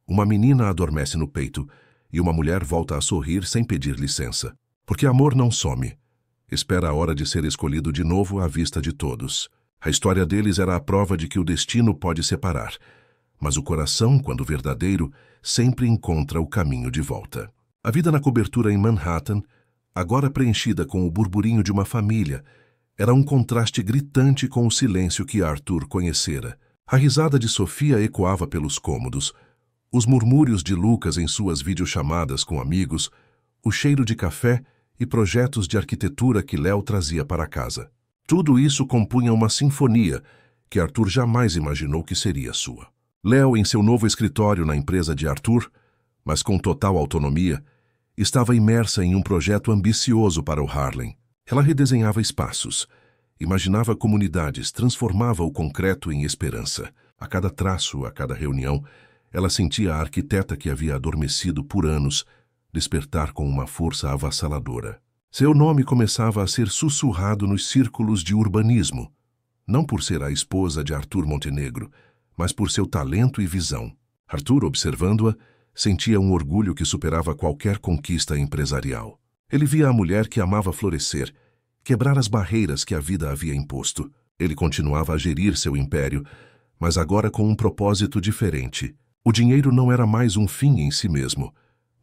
Uma menina adormece no peito e uma mulher volta a sorrir sem pedir licença. Porque amor não some. Espera a hora de ser escolhido de novo à vista de todos. A história deles era a prova de que o destino pode separar, mas o coração, quando verdadeiro, sempre encontra o caminho de volta. A vida na cobertura em Manhattan, agora preenchida com o burburinho de uma família, era um contraste gritante com o silêncio que Arthur conhecera. A risada de Sofia ecoava pelos cômodos, os murmúrios de Lucas em suas videochamadas com amigos, o cheiro de café e projetos de arquitetura que Léo trazia para casa. Tudo isso compunha uma sinfonia que Arthur jamais imaginou que seria sua. Léo, em seu novo escritório na empresa de Arthur, mas com total autonomia, estava imersa em um projeto ambicioso para o Harlem. Ela redesenhava espaços, imaginava comunidades, transformava o concreto em esperança. A cada traço, a cada reunião, ela sentia a arquiteta que havia adormecido por anos despertar com uma força avassaladora. Seu nome começava a ser sussurrado nos círculos de urbanismo, não por ser a esposa de Arthur Montenegro, mas por seu talento e visão. Arthur, observando-a, sentia um orgulho que superava qualquer conquista empresarial. Ele via a mulher que amava florescer, quebrar as barreiras que a vida havia imposto. Ele continuava a gerir seu império, mas agora com um propósito diferente. O dinheiro não era mais um fim em si mesmo,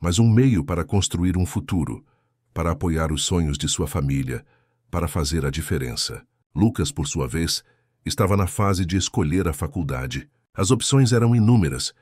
mas um meio para construir um futuro, para apoiar os sonhos de sua família, para fazer a diferença. Lucas, por sua vez, estava na fase de escolher a faculdade. As opções eram inúmeras,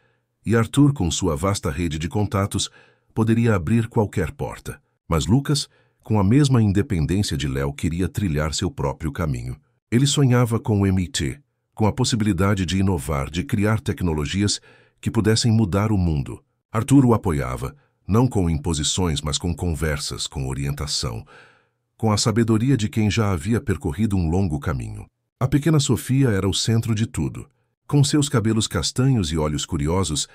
e Arthur, com sua vasta rede de contatos, poderia abrir qualquer porta. Mas Lucas, com a mesma independência de Léo, queria trilhar seu próprio caminho. Ele sonhava com o MIT, com a possibilidade de inovar, de criar tecnologias que pudessem mudar o mundo. Arthur o apoiava, não com imposições, mas com conversas, com orientação, com a sabedoria de quem já havia percorrido um longo caminho. A pequena Sofia era o centro de tudo. Com seus cabelos castanhos e olhos curiosos,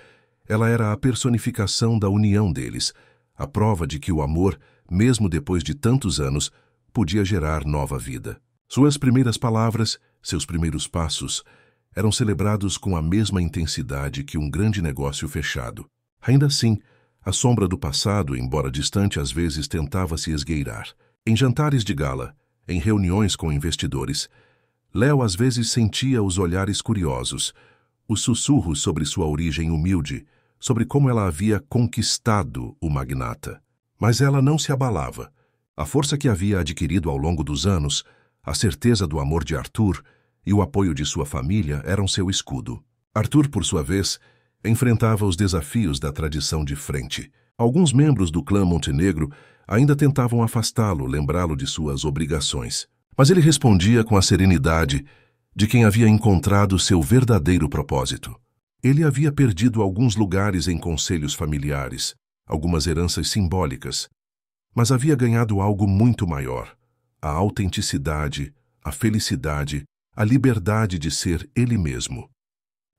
ela era a personificação da união deles, a prova de que o amor, mesmo depois de tantos anos, podia gerar nova vida. Suas primeiras palavras, seus primeiros passos, eram celebrados com a mesma intensidade que um grande negócio fechado. Ainda assim, a sombra do passado, embora distante, às vezes tentava se esgueirar. Em jantares de gala, em reuniões com investidores, Léo às vezes sentia os olhares curiosos, os sussurros sobre sua origem humilde, sobre como ela havia conquistado o magnata. Mas ela não se abalava. A força que havia adquirido ao longo dos anos, a certeza do amor de Arthur e o apoio de sua família eram seu escudo. Arthur, por sua vez, enfrentava os desafios da tradição de frente. Alguns membros do clã Montenegro ainda tentavam afastá-lo, lembrá-lo de suas obrigações. Mas ele respondia com a serenidade de quem havia encontrado seu verdadeiro propósito. Ele havia perdido alguns lugares em conselhos familiares, algumas heranças simbólicas, mas havia ganhado algo muito maior: a autenticidade, a felicidade, a liberdade de ser ele mesmo.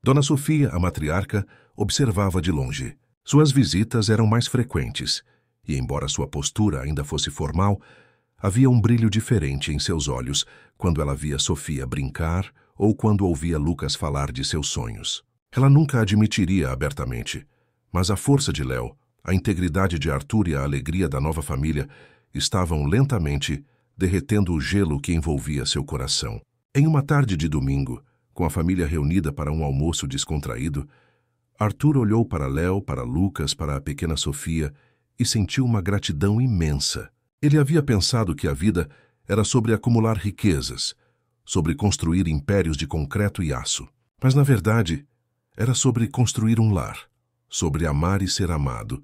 Dona Sofia, a matriarca, observava de longe. Suas visitas eram mais frequentes, e embora sua postura ainda fosse formal, havia um brilho diferente em seus olhos quando ela via Sofia brincar ou quando ouvia Lucas falar de seus sonhos. Ela nunca admitiria abertamente, mas a força de Léo, a integridade de Arthur e a alegria da nova família estavam lentamente derretendo o gelo que envolvia seu coração. Em uma tarde de domingo, com a família reunida para um almoço descontraído, Arthur olhou para Léo, para Lucas, para a pequena Sofia e sentiu uma gratidão imensa. Ele havia pensado que a vida era sobre acumular riquezas, sobre construir impérios de concreto e aço. Mas, na verdade, era sobre construir um lar, sobre amar e ser amado,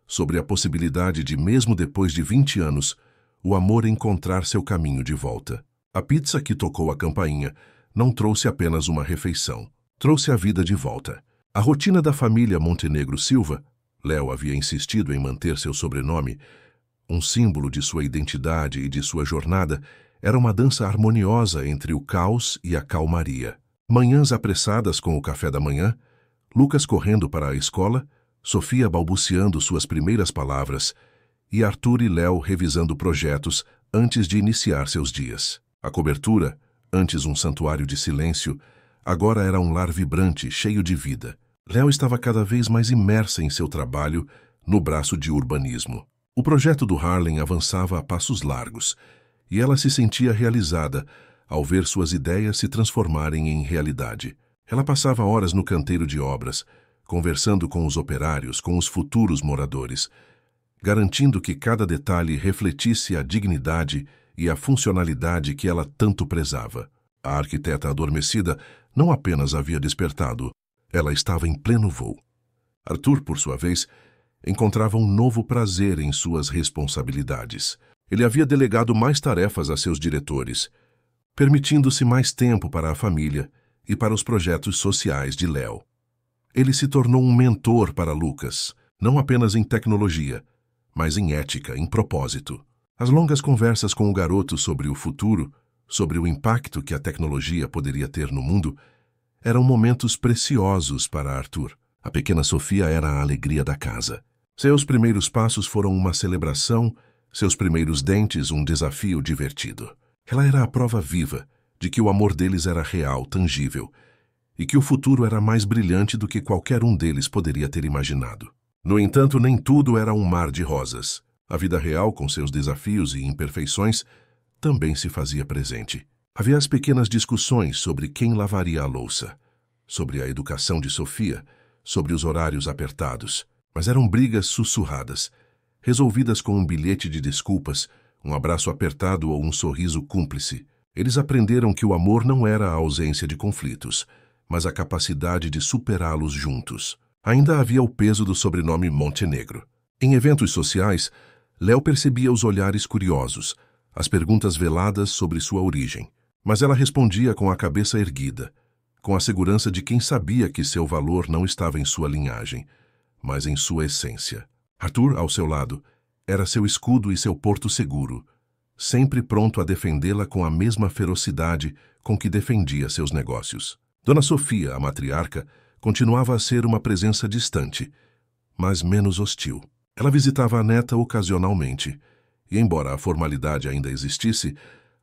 sobre a possibilidade de, mesmo depois de 20 anos, o amor encontrar seu caminho de volta. A pizza que tocou a campainha não trouxe apenas uma refeição, trouxe a vida de volta. A rotina da família Montenegro Silva, Léo havia insistido em manter seu sobrenome, um símbolo de sua identidade e de sua jornada, era uma dança harmoniosa entre o caos e a calmaria. Manhãs apressadas com o café da manhã, Lucas correndo para a escola, Sofia balbuciando suas primeiras palavras e Arthur e Léo revisando projetos antes de iniciar seus dias. A cobertura, antes um santuário de silêncio, agora era um lar vibrante, cheio de vida. Léo estava cada vez mais imersa em seu trabalho no braço de urbanismo. O projeto do Harlem avançava a passos largos, e ela se sentia realizada ao ver suas ideias se transformarem em realidade. Ela passava horas no canteiro de obras, conversando com os operários, com os futuros moradores, garantindo que cada detalhe refletisse a dignidade e a funcionalidade que ela tanto prezava. A arquiteta adormecida não apenas havia despertado, ela estava em pleno voo. Arthur, por sua vez, encontrava um novo prazer em suas responsabilidades. Ele havia delegado mais tarefas a seus diretores, permitindo-se mais tempo para a família e para os projetos sociais de Léo. Ele se tornou um mentor para Lucas, não apenas em tecnologia, mas em ética, em propósito. As longas conversas com o garoto sobre o futuro, sobre o impacto que a tecnologia poderia ter no mundo, eram momentos preciosos para Arthur. A pequena Sofia era a alegria da casa. Seus primeiros passos foram uma celebração, seus primeiros dentes um desafio divertido. Ela era a prova viva de que o amor deles era real, tangível, e que o futuro era mais brilhante do que qualquer um deles poderia ter imaginado. No entanto, nem tudo era um mar de rosas. A vida real, com seus desafios e imperfeições, também se fazia presente. Havia as pequenas discussões sobre quem lavaria a louça, sobre a educação de Sofia, sobre os horários apertados, mas eram brigas sussurradas, resolvidas com um bilhete de desculpas, um abraço apertado ou um sorriso cúmplice. Eles aprenderam que o amor não era a ausência de conflitos, mas a capacidade de superá-los juntos. Ainda havia o peso do sobrenome Montenegro. Em eventos sociais, Léo percebia os olhares curiosos, as perguntas veladas sobre sua origem, mas ela respondia com a cabeça erguida, com a segurança de quem sabia que seu valor não estava em sua linhagem, mas em sua essência. Arthur, ao seu lado, era seu escudo e seu porto seguro, sempre pronto a defendê-la com a mesma ferocidade com que defendia seus negócios. Dona Sofia, a matriarca, continuava a ser uma presença distante, mas menos hostil. Ela visitava a neta ocasionalmente, e embora a formalidade ainda existisse,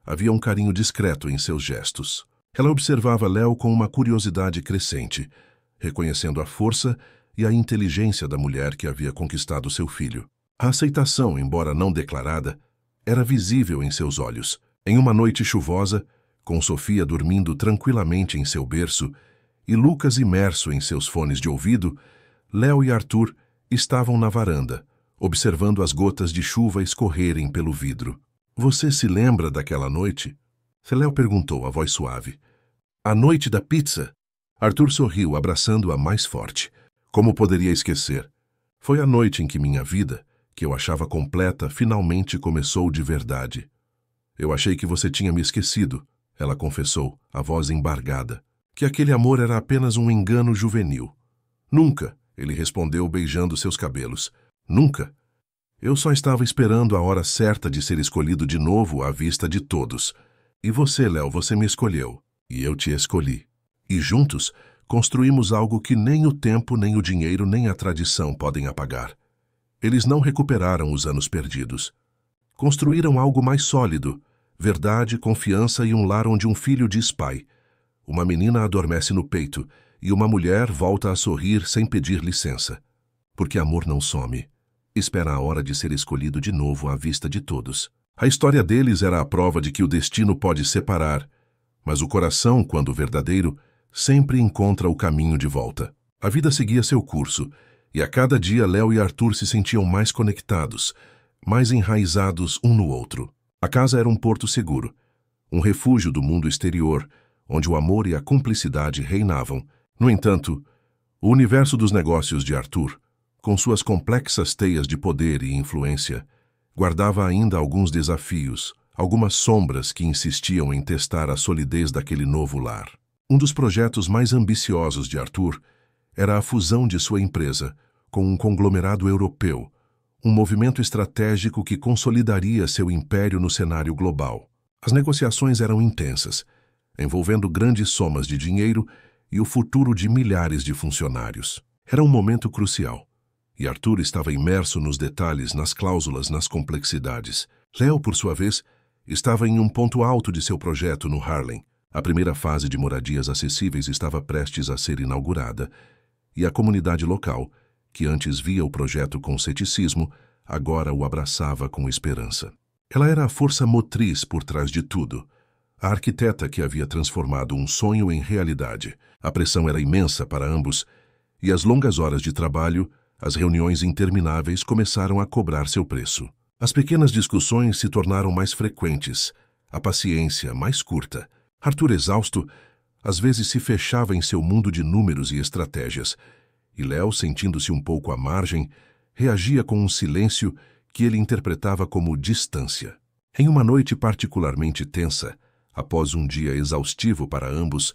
havia um carinho discreto em seus gestos. Ela observava Léo com uma curiosidade crescente, reconhecendo a força e a inteligência da mulher que havia conquistado seu filho. A aceitação, embora não declarada, era visível em seus olhos. Em uma noite chuvosa, com Sofia dormindo tranquilamente em seu berço e Lucas imerso em seus fones de ouvido, Léo e Arthur estavam na varanda, observando as gotas de chuva escorrerem pelo vidro. "Você se lembra daquela noite?" Léo perguntou, a voz suave. "A noite da pizza?" Arthur sorriu, abraçando-a mais forte. Como poderia esquecer? Foi a noite em que minha vida, que eu achava completa, finalmente começou de verdade. "Eu achei que você tinha me esquecido", ela confessou, a voz embargada. Que aquele amor era apenas um engano juvenil. "Nunca", ele respondeu, beijando seus cabelos. "Nunca. Eu só estava esperando a hora certa de ser escolhido de novo à vista de todos. E você, Léo, você me escolheu. E eu te escolhi. E juntos construímos algo que nem o tempo, nem o dinheiro, nem a tradição podem apagar. Eles não recuperaram os anos perdidos. Construíram algo mais sólido, verdade, confiança e um lar onde um filho diz pai. Uma menina adormece no peito e uma mulher volta a sorrir sem pedir licença. Porque amor não some. Espera a hora de ser escolhido de novo à vista de todos. A história deles era a prova de que o destino pode separar, mas o coração, quando verdadeiro, sempre encontra o caminho de volta. A vida seguia seu curso, e a cada dia Léo e Arthur se sentiam mais conectados, mais enraizados um no outro. A casa era um porto seguro, um refúgio do mundo exterior, onde o amor e a cumplicidade reinavam. No entanto, o universo dos negócios de Arthur, com suas complexas teias de poder e influência, guardava ainda alguns desafios, algumas sombras que insistiam em testar a solidez daquele novo lar. Um dos projetos mais ambiciosos de Arthur era a fusão de sua empresa com um conglomerado europeu, um movimento estratégico que consolidaria seu império no cenário global. As negociações eram intensas, envolvendo grandes somas de dinheiro e o futuro de milhares de funcionários. Era um momento crucial, E Arthur estava imerso nos detalhes, nas cláusulas, nas complexidades. Léo, por sua vez, estava em um ponto alto de seu projeto no Harlem. A primeira fase de moradias acessíveis estava prestes a ser inaugurada, e a comunidade local, que antes via o projeto com ceticismo, agora o abraçava com esperança. Ela era a força motriz por trás de tudo, a arquiteta que havia transformado um sonho em realidade. A pressão era imensa para ambos, e as longas horas de trabalho, as reuniões intermináveis começaram a cobrar seu preço. As pequenas discussões se tornaram mais frequentes, a paciência mais curta. Arthur, exausto, às vezes se fechava em seu mundo de números e estratégias, e Léo, sentindo-se um pouco à margem, reagia com um silêncio que ele interpretava como distância. Em uma noite particularmente tensa, após um dia exaustivo para ambos,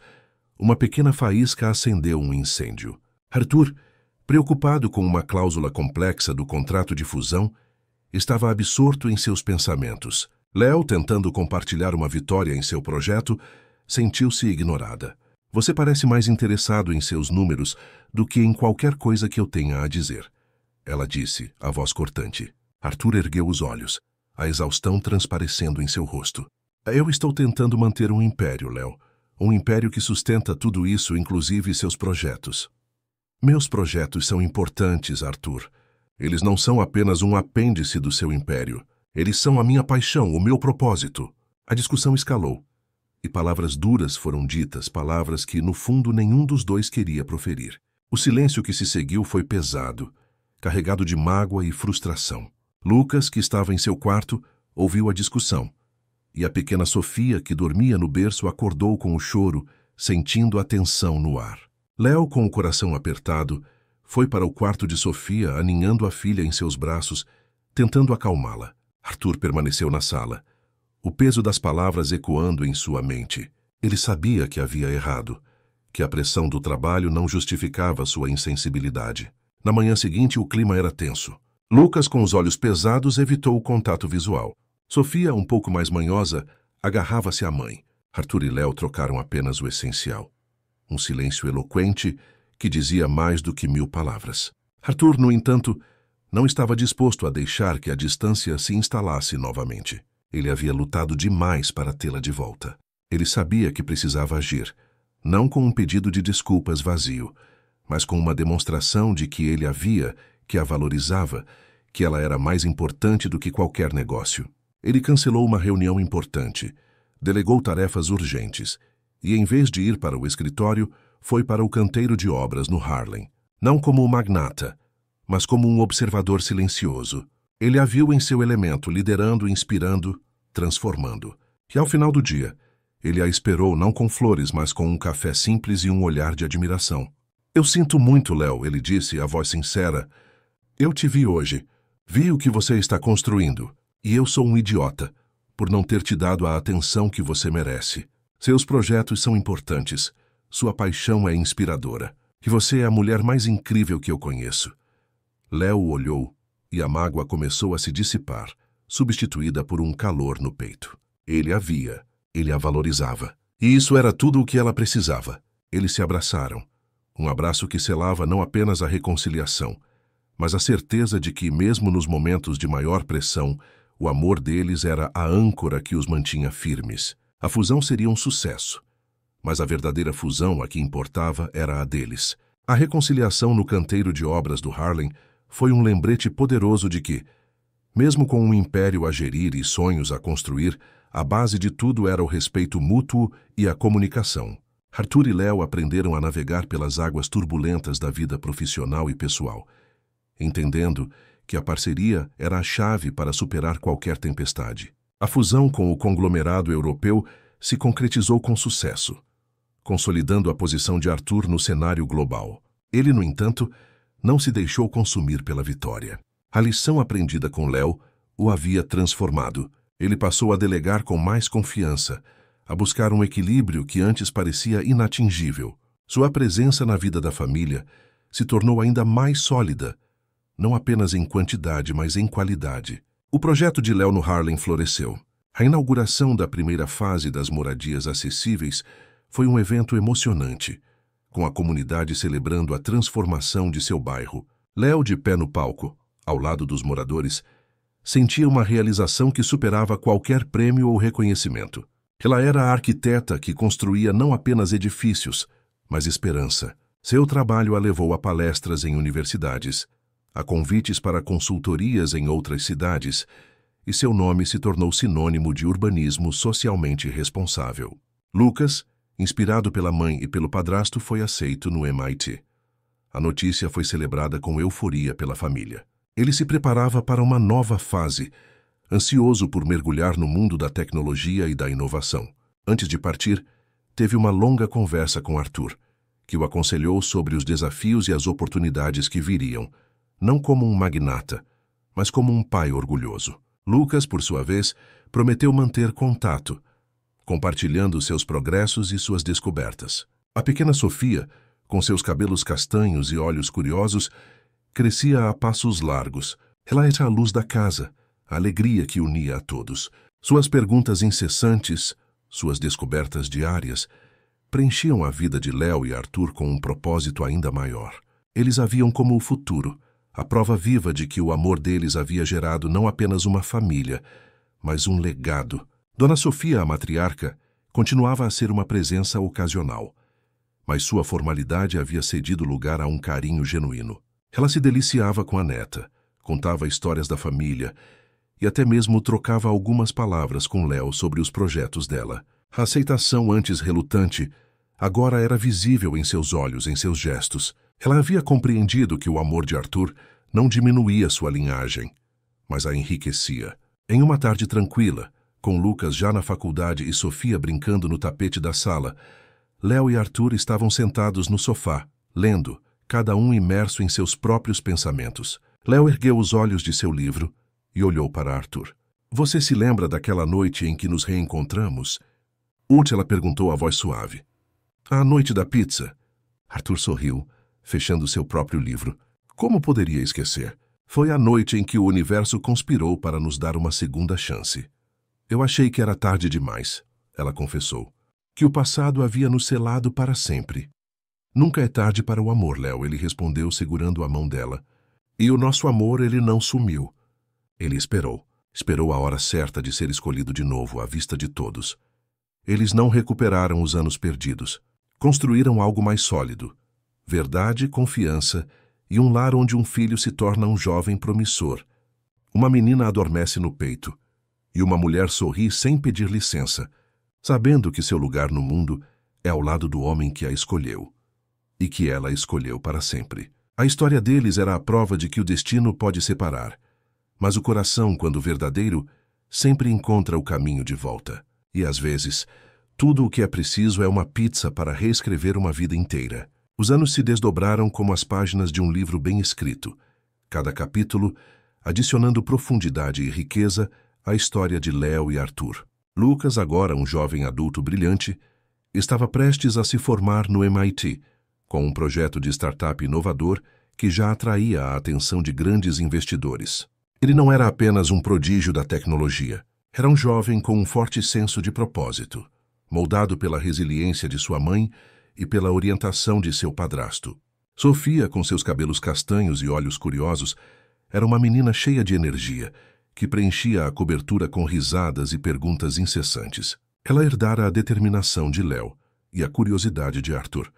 uma pequena faísca acendeu um incêndio. Arthur, preocupado com uma cláusula complexa do contrato de fusão, estava absorto em seus pensamentos. Léo, tentando compartilhar uma vitória em seu projeto, sentiu-se ignorada. Você parece mais interessado em seus números do que em qualquer coisa que eu tenha a dizer, ela disse, a voz cortante. Arthur ergueu os olhos, a exaustão transparecendo em seu rosto. Eu estou tentando manter um império, Léo. Um império que sustenta tudo isso, inclusive seus projetos. Meus projetos são importantes, Arthur. Eles não são apenas um apêndice do seu império. Eles são a minha paixão, o meu propósito. A discussão escalou, e palavras duras foram ditas, palavras que, no fundo, nenhum dos dois queria proferir. O silêncio que se seguiu foi pesado, carregado de mágoa e frustração. Lucas, que estava em seu quarto, ouviu a discussão, e a pequena Sofia, que dormia no berço, acordou com o choro, sentindo a tensão no ar. Léo, com o coração apertado, foi para o quarto de Sofia, aninhando a filha em seus braços, tentando acalmá-la. Arthur permaneceu na sala, o peso das palavras ecoando em sua mente. Ele sabia que havia errado, que a pressão do trabalho não justificava sua insensibilidade. Na manhã seguinte, o clima era tenso. Lucas, com os olhos pesados, evitou o contato visual. Sofia, um pouco mais manhosa, agarrava-se à mãe. Arthur e Léo trocaram apenas o essencial. Um silêncio eloquente que dizia mais do que 1000 palavras. Arthur, no entanto, não estava disposto a deixar que a distância se instalasse novamente. Ele havia lutado demais para tê-la de volta. Ele sabia que precisava agir, não com um pedido de desculpas vazio, mas com uma demonstração de que ele a via, que a valorizava, que ela era mais importante do que qualquer negócio. Ele cancelou uma reunião importante, delegou tarefas urgentes, e em vez de ir para o escritório, foi para o canteiro de obras no Harlem. Não como um magnata, mas como um observador silencioso. Ele a viu em seu elemento, liderando, inspirando, transformando. E ao final do dia, ele a esperou não com flores, mas com um café simples e um olhar de admiração. Eu sinto muito, Léo, ele disse, a voz sincera. Eu te vi hoje. Vi o que você está construindo. E eu sou um idiota, por não ter te dado a atenção que você merece. Seus projetos são importantes. Sua paixão é inspiradora. E você é a mulher mais incrível que eu conheço. Léo olhou, e a mágoa começou a se dissipar, substituída por um calor no peito. Ele a via, ele a valorizava. E isso era tudo o que ela precisava. Eles se abraçaram. Um abraço que selava não apenas a reconciliação, mas a certeza de que, mesmo nos momentos de maior pressão, o amor deles era a âncora que os mantinha firmes. A fusão seria um sucesso, mas a verdadeira fusão a que importava era a deles. A reconciliação no canteiro de obras do Harlem foi um lembrete poderoso de que, mesmo com um império a gerir e sonhos a construir, a base de tudo era o respeito mútuo e a comunicação. Arthur e Léo aprenderam a navegar pelas águas turbulentas da vida profissional e pessoal, entendendo que a parceria era a chave para superar qualquer tempestade. A fusão com o conglomerado europeu se concretizou com sucesso, consolidando a posição de Arthur no cenário global. Ele, no entanto, não se deixou consumir pela vitória. A lição aprendida com Léo o havia transformado. Ele passou a delegar com mais confiança, a buscar um equilíbrio que antes parecia inatingível. Sua presença na vida da família se tornou ainda mais sólida, não apenas em quantidade, mas em qualidade. O projeto de Léo no Harlem floresceu. A inauguração da primeira fase das moradias acessíveis foi um evento emocionante, com a comunidade celebrando a transformação de seu bairro. Léo, de pé no palco, ao lado dos moradores, sentia uma realização que superava qualquer prêmio ou reconhecimento. Ela era a arquiteta que construía não apenas edifícios, mas esperança. Seu trabalho a levou a palestras em universidades, a convites para consultorias em outras cidades, e seu nome se tornou sinônimo de urbanismo socialmente responsável. Lucas, inspirado pela mãe e pelo padrasto, foi aceito no MIT. A notícia foi celebrada com euforia pela família. Ele se preparava para uma nova fase, ansioso por mergulhar no mundo da tecnologia e da inovação. Antes de partir, teve uma longa conversa com Arthur, que o aconselhou sobre os desafios e as oportunidades que viriam, não como um magnata, mas como um pai orgulhoso. Lucas, por sua vez, prometeu manter contato, compartilhando seus progressos e suas descobertas. A pequena Sofia, com seus cabelos castanhos e olhos curiosos, crescia a passos largos. Ela era a luz da casa, a alegria que unia a todos. Suas perguntas incessantes, suas descobertas diárias, preenchiam a vida de Léo e Arthur com um propósito ainda maior. Eles a viam como o futuro, a prova viva de que o amor deles havia gerado não apenas uma família, mas um legado. Dona Sofia, a matriarca, continuava a ser uma presença ocasional, mas sua formalidade havia cedido lugar a um carinho genuíno. Ela se deliciava com a neta, contava histórias da família e até mesmo trocava algumas palavras com Léo sobre os projetos dela. A aceitação antes relutante agora era visível em seus olhos, em seus gestos. Ela havia compreendido que o amor de Arthur não diminuía sua linhagem, mas a enriquecia. Em uma tarde tranquila, com Lucas já na faculdade e Sofia brincando no tapete da sala, Léo e Arthur estavam sentados no sofá, lendo, cada um imerso em seus próprios pensamentos. Léo ergueu os olhos de seu livro e olhou para Arthur. "Você se lembra daquela noite em que nos reencontramos?" Ela perguntou a voz suave. "A noite da pizza?" Arthur sorriu, fechando seu próprio livro. Como poderia esquecer? Foi a noite em que o universo conspirou para nos dar uma segunda chance. "Eu achei que era tarde demais", ela confessou. "Que o passado havia nos selado para sempre." "Nunca é tarde para o amor, Léo", ele respondeu segurando a mão dela. "E o nosso amor, ele não sumiu. Ele esperou. Esperou a hora certa de ser escolhido de novo, à vista de todos. Eles não recuperaram os anos perdidos. Construíram algo mais sólido. Verdade, confiança e um lar onde um filho se torna um jovem promissor. Uma menina adormece no peito e uma mulher sorri sem pedir licença, sabendo que seu lugar no mundo é ao lado do homem que a escolheu e que ela escolheu para sempre. A história deles era a prova de que o destino pode separar, mas o coração, quando verdadeiro, sempre encontra o caminho de volta. E às vezes, tudo o que é preciso é uma pizza para reescrever uma vida inteira. Os anos se desdobraram como as páginas de um livro bem escrito, cada capítulo adicionando profundidade e riqueza à história de Léo e Arthur. Lucas, agora um jovem adulto brilhante, estava prestes a se formar no MIT, com um projeto de startup inovador que já atraía a atenção de grandes investidores. Ele não era apenas um prodígio da tecnologia. Era um jovem com um forte senso de propósito, moldado pela resiliência de sua mãe e pela orientação de seu padrasto. Sofia, com seus cabelos castanhos e olhos curiosos, era uma menina cheia de energia, que preenchia a cobertura com risadas e perguntas incessantes. Ela herdara a determinação de Léo e a curiosidade de Arthur,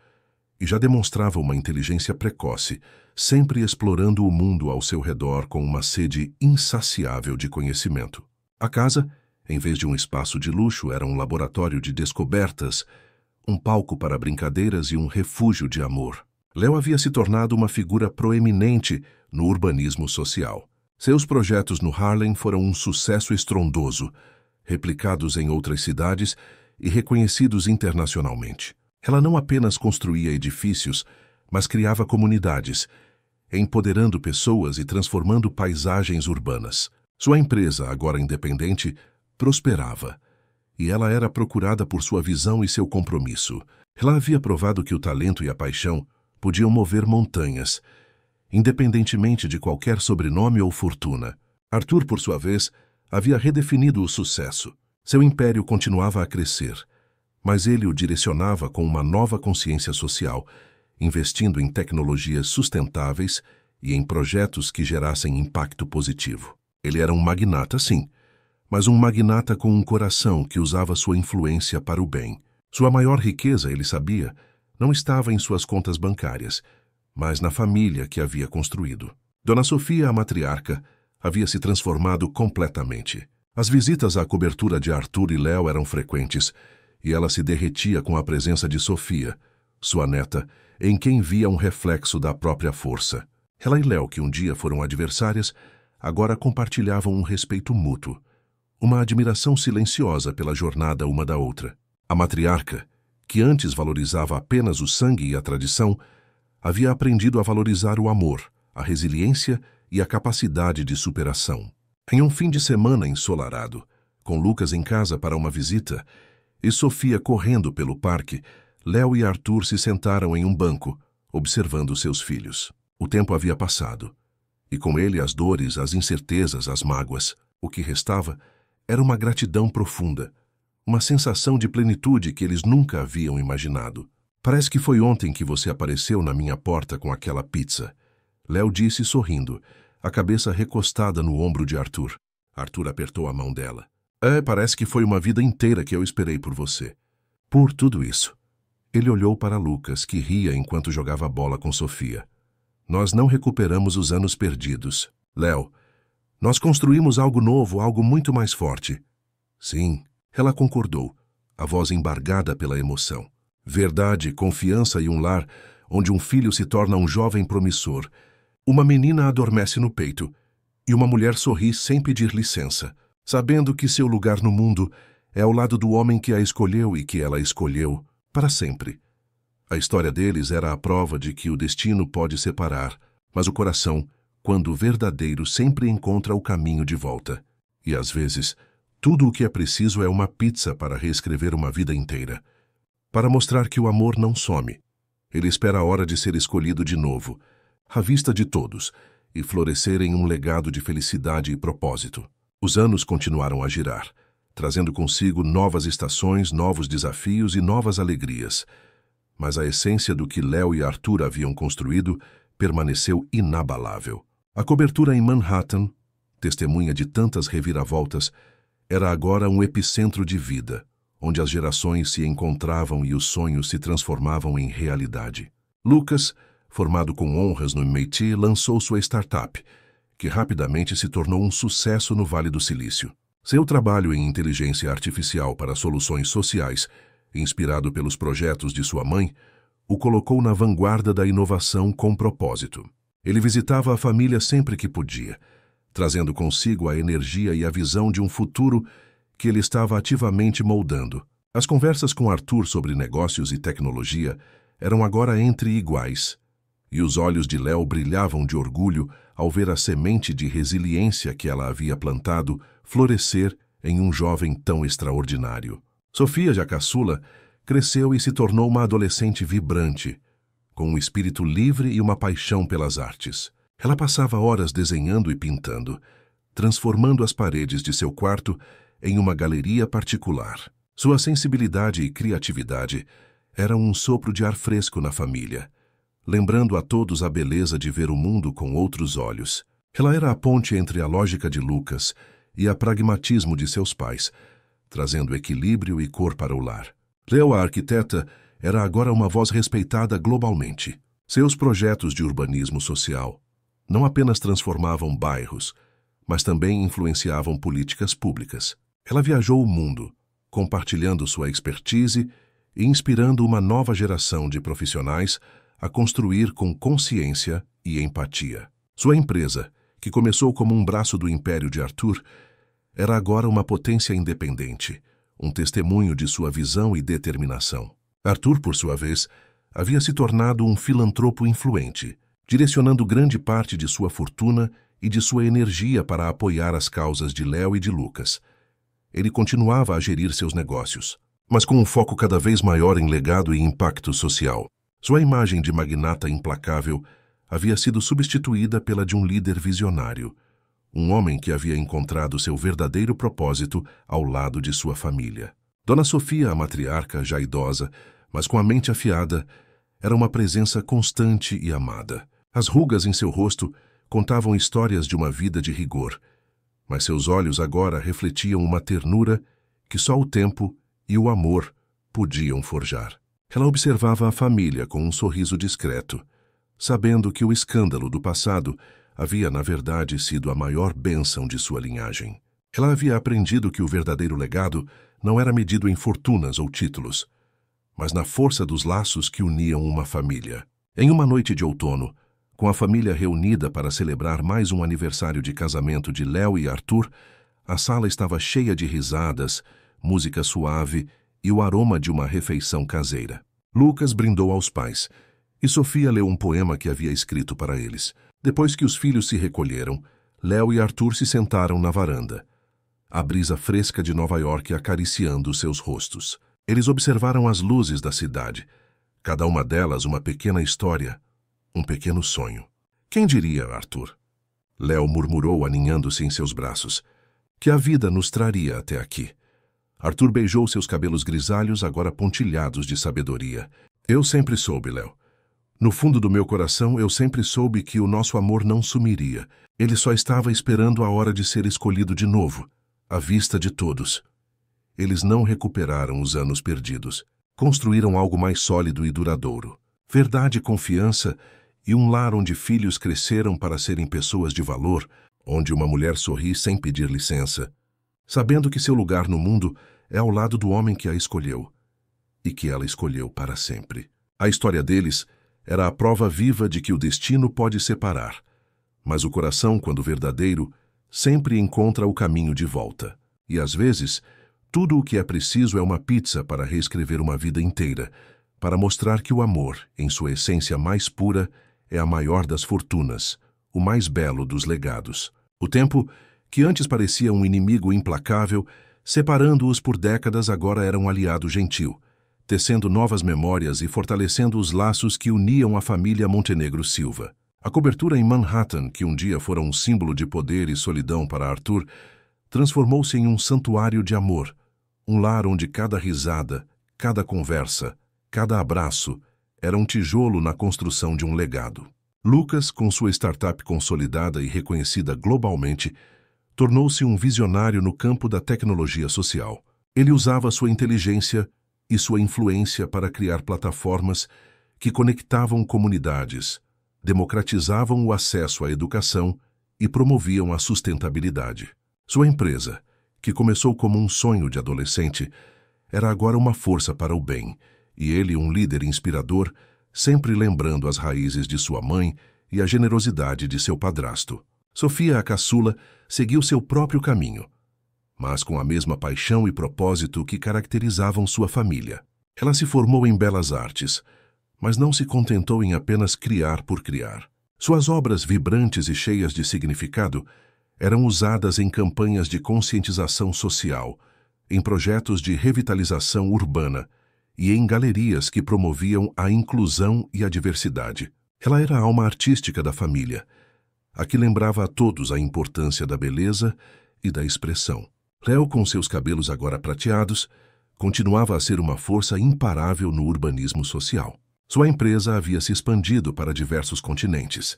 e já demonstrava uma inteligência precoce, sempre explorando o mundo ao seu redor com uma sede insaciável de conhecimento. A casa, em vez de um espaço de luxo, era um laboratório de descobertas, um palco para brincadeiras e um refúgio de amor. Léo havia se tornado uma figura proeminente no urbanismo social. Seus projetos no Harlem foram um sucesso estrondoso, replicados em outras cidades e reconhecidos internacionalmente. Ela não apenas construía edifícios, mas criava comunidades, empoderando pessoas e transformando paisagens urbanas. Sua empresa, agora independente, prosperava, e ela era procurada por sua visão e seu compromisso. Ela havia provado que o talento e a paixão podiam mover montanhas, independentemente de qualquer sobrenome ou fortuna. Arthur, por sua vez, havia redefinido o sucesso. Seu império continuava a crescer, mas ele o direcionava com uma nova consciência social, investindo em tecnologias sustentáveis e em projetos que gerassem impacto positivo. Ele era um magnata, sim, mas um magnata com um coração que usava sua influência para o bem. Sua maior riqueza, ele sabia, não estava em suas contas bancárias, mas na família que havia construído. Dona Sofia, a matriarca, havia se transformado completamente. As visitas à cobertura de Arthur e Léo eram frequentes, e ela se derretia com a presença de Sofia, sua neta, em quem via um reflexo da própria força. Ela e Léo, que um dia foram adversárias, agora compartilhavam um respeito mútuo, uma admiração silenciosa pela jornada uma da outra. A matriarca, que antes valorizava apenas o sangue e a tradição, havia aprendido a valorizar o amor, a resiliência e a capacidade de superação. Em um fim de semana ensolarado, com Lucas em casa para uma visita e Sofia correndo pelo parque, Léo e Arthur se sentaram em um banco, observando seus filhos. O tempo havia passado, e com ele as dores, as incertezas, as mágoas. O que restava era uma gratidão profunda, uma sensação de plenitude que eles nunca haviam imaginado. Parece que foi ontem que você apareceu na minha porta com aquela pizza, Léo disse sorrindo, a cabeça recostada no ombro de Arthur. Arthur apertou a mão dela. Parece que foi uma vida inteira que eu esperei por você. Por tudo isso. Ele olhou para Lucas, que ria enquanto jogava bola com Sofia. Nós não recuperamos os anos perdidos. Léo, nós construímos algo novo, algo muito mais forte. Sim, ela concordou, a voz embargada pela emoção. Verdade, confiança e um lar onde um filho se torna um jovem promissor. Uma menina adormece no peito e uma mulher sorri sem pedir licença, sabendo que seu lugar no mundo é ao lado do homem que a escolheu e que ela escolheu para sempre. A história deles era a prova de que o destino pode separar, mas o coração, quando verdadeiro, sempre encontra o caminho de volta. E às vezes, tudo o que é preciso é uma pizza para reescrever uma vida inteira. Para mostrar que o amor não some. Ele espera a hora de ser escolhido de novo, à vista de todos, e florescer em um legado de felicidade e propósito. Os anos continuaram a girar, trazendo consigo novas estações, novos desafios e novas alegrias. Mas a essência do que Léo e Arthur haviam construído permaneceu inabalável. A cobertura em Manhattan, testemunha de tantas reviravoltas, era agora um epicentro de vida, onde as gerações se encontravam e os sonhos se transformavam em realidade. Lucas, formado com honras no MIT, lançou sua startup, que rapidamente se tornou um sucesso no Vale do Silício. Seu trabalho em inteligência artificial para soluções sociais, inspirado pelos projetos de sua mãe, o colocou na vanguarda da inovação com propósito. Ele visitava a família sempre que podia, trazendo consigo a energia e a visão de um futuro que ele estava ativamente moldando. As conversas com Arthur sobre negócios e tecnologia eram agora entre iguais, e os olhos de Léo brilhavam de orgulho ao ver a semente de resiliência que ela havia plantado florescer em um jovem tão extraordinário. Sofia, já caçula, cresceu e se tornou uma adolescente vibrante, com um espírito livre e uma paixão pelas artes. Ela passava horas desenhando e pintando, transformando as paredes de seu quarto em uma galeria particular. Sua sensibilidade e criatividade eram um sopro de ar fresco na família, lembrando a todos a beleza de ver o mundo com outros olhos. Ela era a ponte entre a lógica de Lucas e o pragmatismo de seus pais, trazendo equilíbrio e cor para o lar. Léo, a arquiteta, era agora uma voz respeitada globalmente. Seus projetos de urbanismo social não apenas transformavam bairros, mas também influenciavam políticas públicas. Ela viajou o mundo, compartilhando sua expertise e inspirando uma nova geração de profissionais a construir com consciência e empatia. Sua empresa, que começou como um braço do império de Arthur, era agora uma potência independente, um testemunho de sua visão e determinação. Arthur, por sua vez, havia se tornado um filantropo influente, direcionando grande parte de sua fortuna e de sua energia para apoiar as causas de Léo e de Lucas. Ele continuava a gerir seus negócios, mas com um foco cada vez maior em legado e impacto social. Sua imagem de magnata implacável havia sido substituída pela de um líder visionário, um homem que havia encontrado seu verdadeiro propósito ao lado de sua família. Dona Sofia, a matriarca, já idosa, mas com a mente afiada, era uma presença constante e amada. As rugas em seu rosto contavam histórias de uma vida de rigor, mas seus olhos agora refletiam uma ternura que só o tempo e o amor podiam forjar. Ela observava a família com um sorriso discreto, sabendo que o escândalo do passado havia, na verdade, sido a maior bênção de sua linhagem. Ela havia aprendido que o verdadeiro legado não era medido em fortunas ou títulos, mas na força dos laços que uniam uma família. Em uma noite de outono, com a família reunida para celebrar mais um aniversário de casamento de Léo e Arthur, a sala estava cheia de risadas, música suave e o aroma de uma refeição caseira. Lucas brindou aos pais, e Sofia leu um poema que havia escrito para eles. Depois que os filhos se recolheram, Léo e Arthur se sentaram na varanda, a brisa fresca de Nova York acariciando seus rostos. Eles observaram as luzes da cidade, cada uma delas uma pequena história, um pequeno sonho. Quem diria, Arthur? Léo murmurou aninhando-se em seus braços, que a vida nos traria até aqui. Arthur beijou seus cabelos grisalhos, agora pontilhados de sabedoria. Eu sempre soube, Léo. No fundo do meu coração, eu sempre soube que o nosso amor não sumiria. Ele só estava esperando a hora de ser escolhido de novo, à vista de todos. Eles não recuperaram os anos perdidos. Construíram algo mais sólido e duradouro. Verdade, confiança e um lar onde filhos cresceram para serem pessoas de valor, onde uma mulher sorri sem pedir licença, sabendo que seu lugar no mundo é ao lado do homem que a escolheu e que ela escolheu para sempre. A história deles era a prova viva de que o destino pode separar, mas o coração, quando verdadeiro, sempre encontra o caminho de volta. E às vezes, tudo o que é preciso é uma pizza para reescrever uma vida inteira, para mostrar que o amor, em sua essência mais pura, é a maior das fortunas, o mais belo dos legados. O tempo, que antes parecia um inimigo implacável, separando-os por décadas, agora era um aliado gentil, tecendo novas memórias e fortalecendo os laços que uniam a família Montenegro Silva. A cobertura em Manhattan, que um dia fora um símbolo de poder e solidão para Arthur, transformou-se em um santuário de amor, um lar onde cada risada, cada conversa, cada abraço era um tijolo na construção de um legado. Lucas, com sua startup consolidada e reconhecida globalmente, tornou-se um visionário no campo da tecnologia social. Ele usava sua inteligência e sua influência para criar plataformas que conectavam comunidades, democratizavam o acesso à educação e promoviam a sustentabilidade. Sua empresa, que começou como um sonho de adolescente, era agora uma força para o bem, e ele um líder inspirador, sempre lembrando as raízes de sua mãe e a generosidade de seu padrasto. Sofia, a caçula, seguiu seu próprio caminho, mas com a mesma paixão e propósito que caracterizavam sua família. Ela se formou em belas artes, mas não se contentou em apenas criar por criar. Suas obras vibrantes e cheias de significado eram usadas em campanhas de conscientização social, em projetos de revitalização urbana e em galerias que promoviam a inclusão e a diversidade. Ela era a alma artística da família, a que lembrava a todos a importância da beleza e da expressão. Léo, com seus cabelos agora prateados, continuava a ser uma força imparável no urbanismo social. Sua empresa havia se expandido para diversos continentes,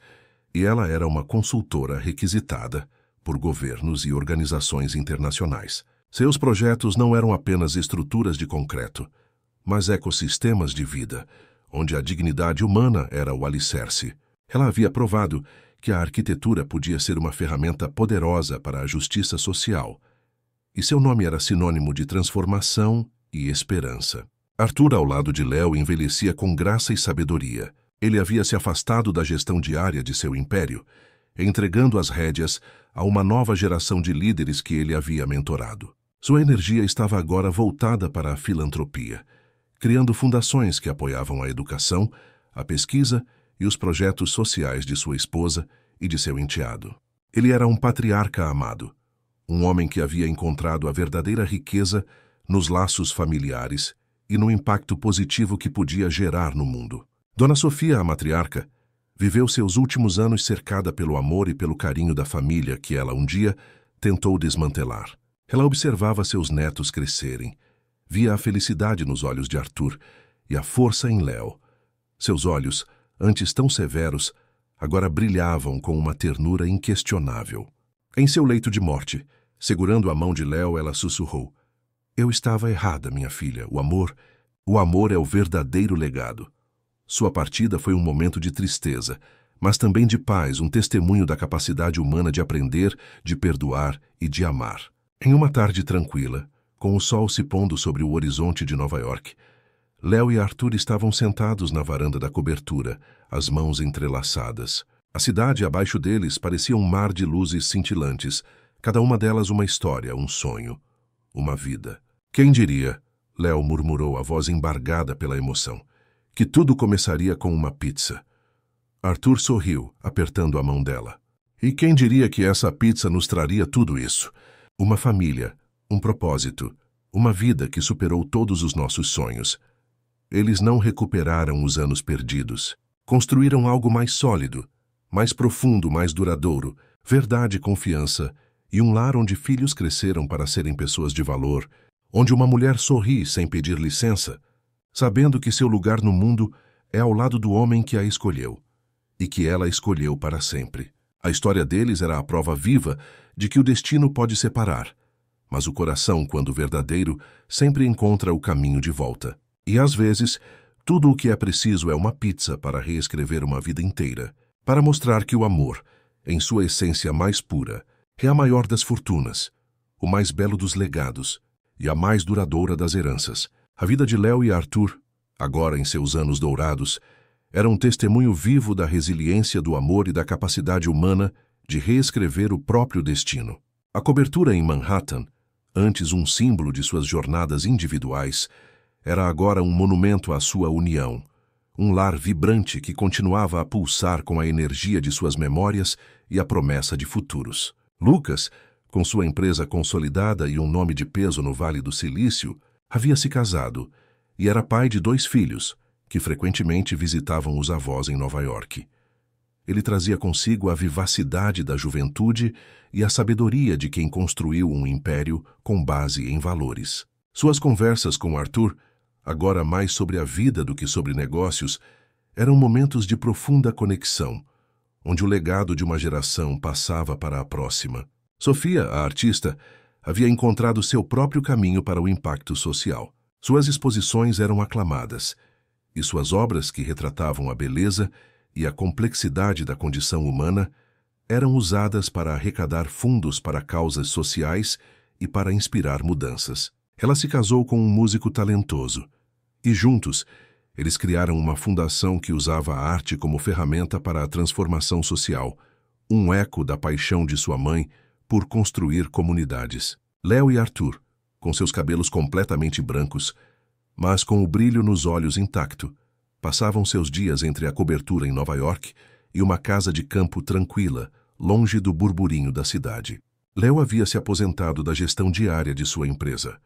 e ela era uma consultora requisitada por governos e organizações internacionais. Seus projetos não eram apenas estruturas de concreto, mas ecossistemas de vida, onde a dignidade humana era o alicerce. Ela havia provado que a arquitetura podia ser uma ferramenta poderosa para a justiça social, e seu nome era sinônimo de transformação e esperança. Arthur, ao lado de Léo, envelhecia com graça e sabedoria. Ele havia se afastado da gestão diária de seu império, entregando as rédeas a uma nova geração de líderes que ele havia mentorado. Sua energia estava agora voltada para a filantropia, criando fundações que apoiavam a educação, a pesquisa e os projetos sociais de sua esposa e de seu enteado. Ele era um patriarca amado, um homem que havia encontrado a verdadeira riqueza nos laços familiares e no impacto positivo que podia gerar no mundo. Dona Sofia, a matriarca, viveu seus últimos anos cercada pelo amor e pelo carinho da família que ela um dia tentou desmantelar. Ela observava seus netos crescerem, via a felicidade nos olhos de Arthur e a força em Léo. Seus olhos, antes tão severos, agora brilhavam com uma ternura inquestionável. Em seu leito de morte, segurando a mão de Léo, ela sussurrou: "Eu estava errada, minha filha. O amor é o verdadeiro legado." Sua partida foi um momento de tristeza, mas também de paz, um testemunho da capacidade humana de aprender, de perdoar e de amar. Em uma tarde tranquila, com o sol se pondo sobre o horizonte de Nova York, Léo e Arthur estavam sentados na varanda da cobertura, as mãos entrelaçadas. A cidade abaixo deles parecia um mar de luzes cintilantes, cada uma delas uma história, um sonho, uma vida. "Quem diria", Léo murmurou, a voz embargada pela emoção, "que tudo começaria com uma pizza?" Arthur sorriu, apertando a mão dela. "E quem diria que essa pizza nos traria tudo isso? Uma família, um propósito, uma vida que superou todos os nossos sonhos." Eles não recuperaram os anos perdidos. Construíram algo mais sólido, mais profundo, mais duradouro, verdade e confiança, e um lar onde filhos cresceram para serem pessoas de valor, onde uma mulher sorri sem pedir licença, sabendo que seu lugar no mundo é ao lado do homem que a escolheu, e que ela escolheu para sempre. A história deles era a prova viva de que o destino pode separar, mas o coração, quando verdadeiro, sempre encontra o caminho de volta. E às vezes, tudo o que é preciso é uma pizza para reescrever uma vida inteira, para mostrar que o amor, em sua essência mais pura, é a maior das fortunas, o mais belo dos legados e a mais duradoura das heranças. A vida de Léo e Arthur, agora em seus anos dourados, era um testemunho vivo da resiliência do amor e da capacidade humana de reescrever o próprio destino. A cobertura em Manhattan, antes um símbolo de suas jornadas individuais, era agora um monumento à sua união, um lar vibrante que continuava a pulsar com a energia de suas memórias e a promessa de futuros. Lucas, com sua empresa consolidada e um nome de peso no Vale do Silício, havia se casado e era pai de 2 filhos, que frequentemente visitavam os avós em Nova York. Ele trazia consigo a vivacidade da juventude e a sabedoria de quem construiu um império com base em valores. Suas conversas com Arthur, agora mais sobre a vida do que sobre negócios, eram momentos de profunda conexão, onde o legado de uma geração passava para a próxima. Sofia, a artista, havia encontrado seu próprio caminho para o impacto social. Suas exposições eram aclamadas, e suas obras, que retratavam a beleza e a complexidade da condição humana, eram usadas para arrecadar fundos para causas sociais e para inspirar mudanças. Ela se casou com um músico talentoso, e juntos, eles criaram uma fundação que usava a arte como ferramenta para a transformação social, um eco da paixão de sua mãe por construir comunidades. Léo e Arthur, com seus cabelos completamente brancos, mas com o brilho nos olhos intacto, passavam seus dias entre a cobertura em Nova York e uma casa de campo tranquila, longe do burburinho da cidade. Léo havia se aposentado da gestão diária de sua empresa,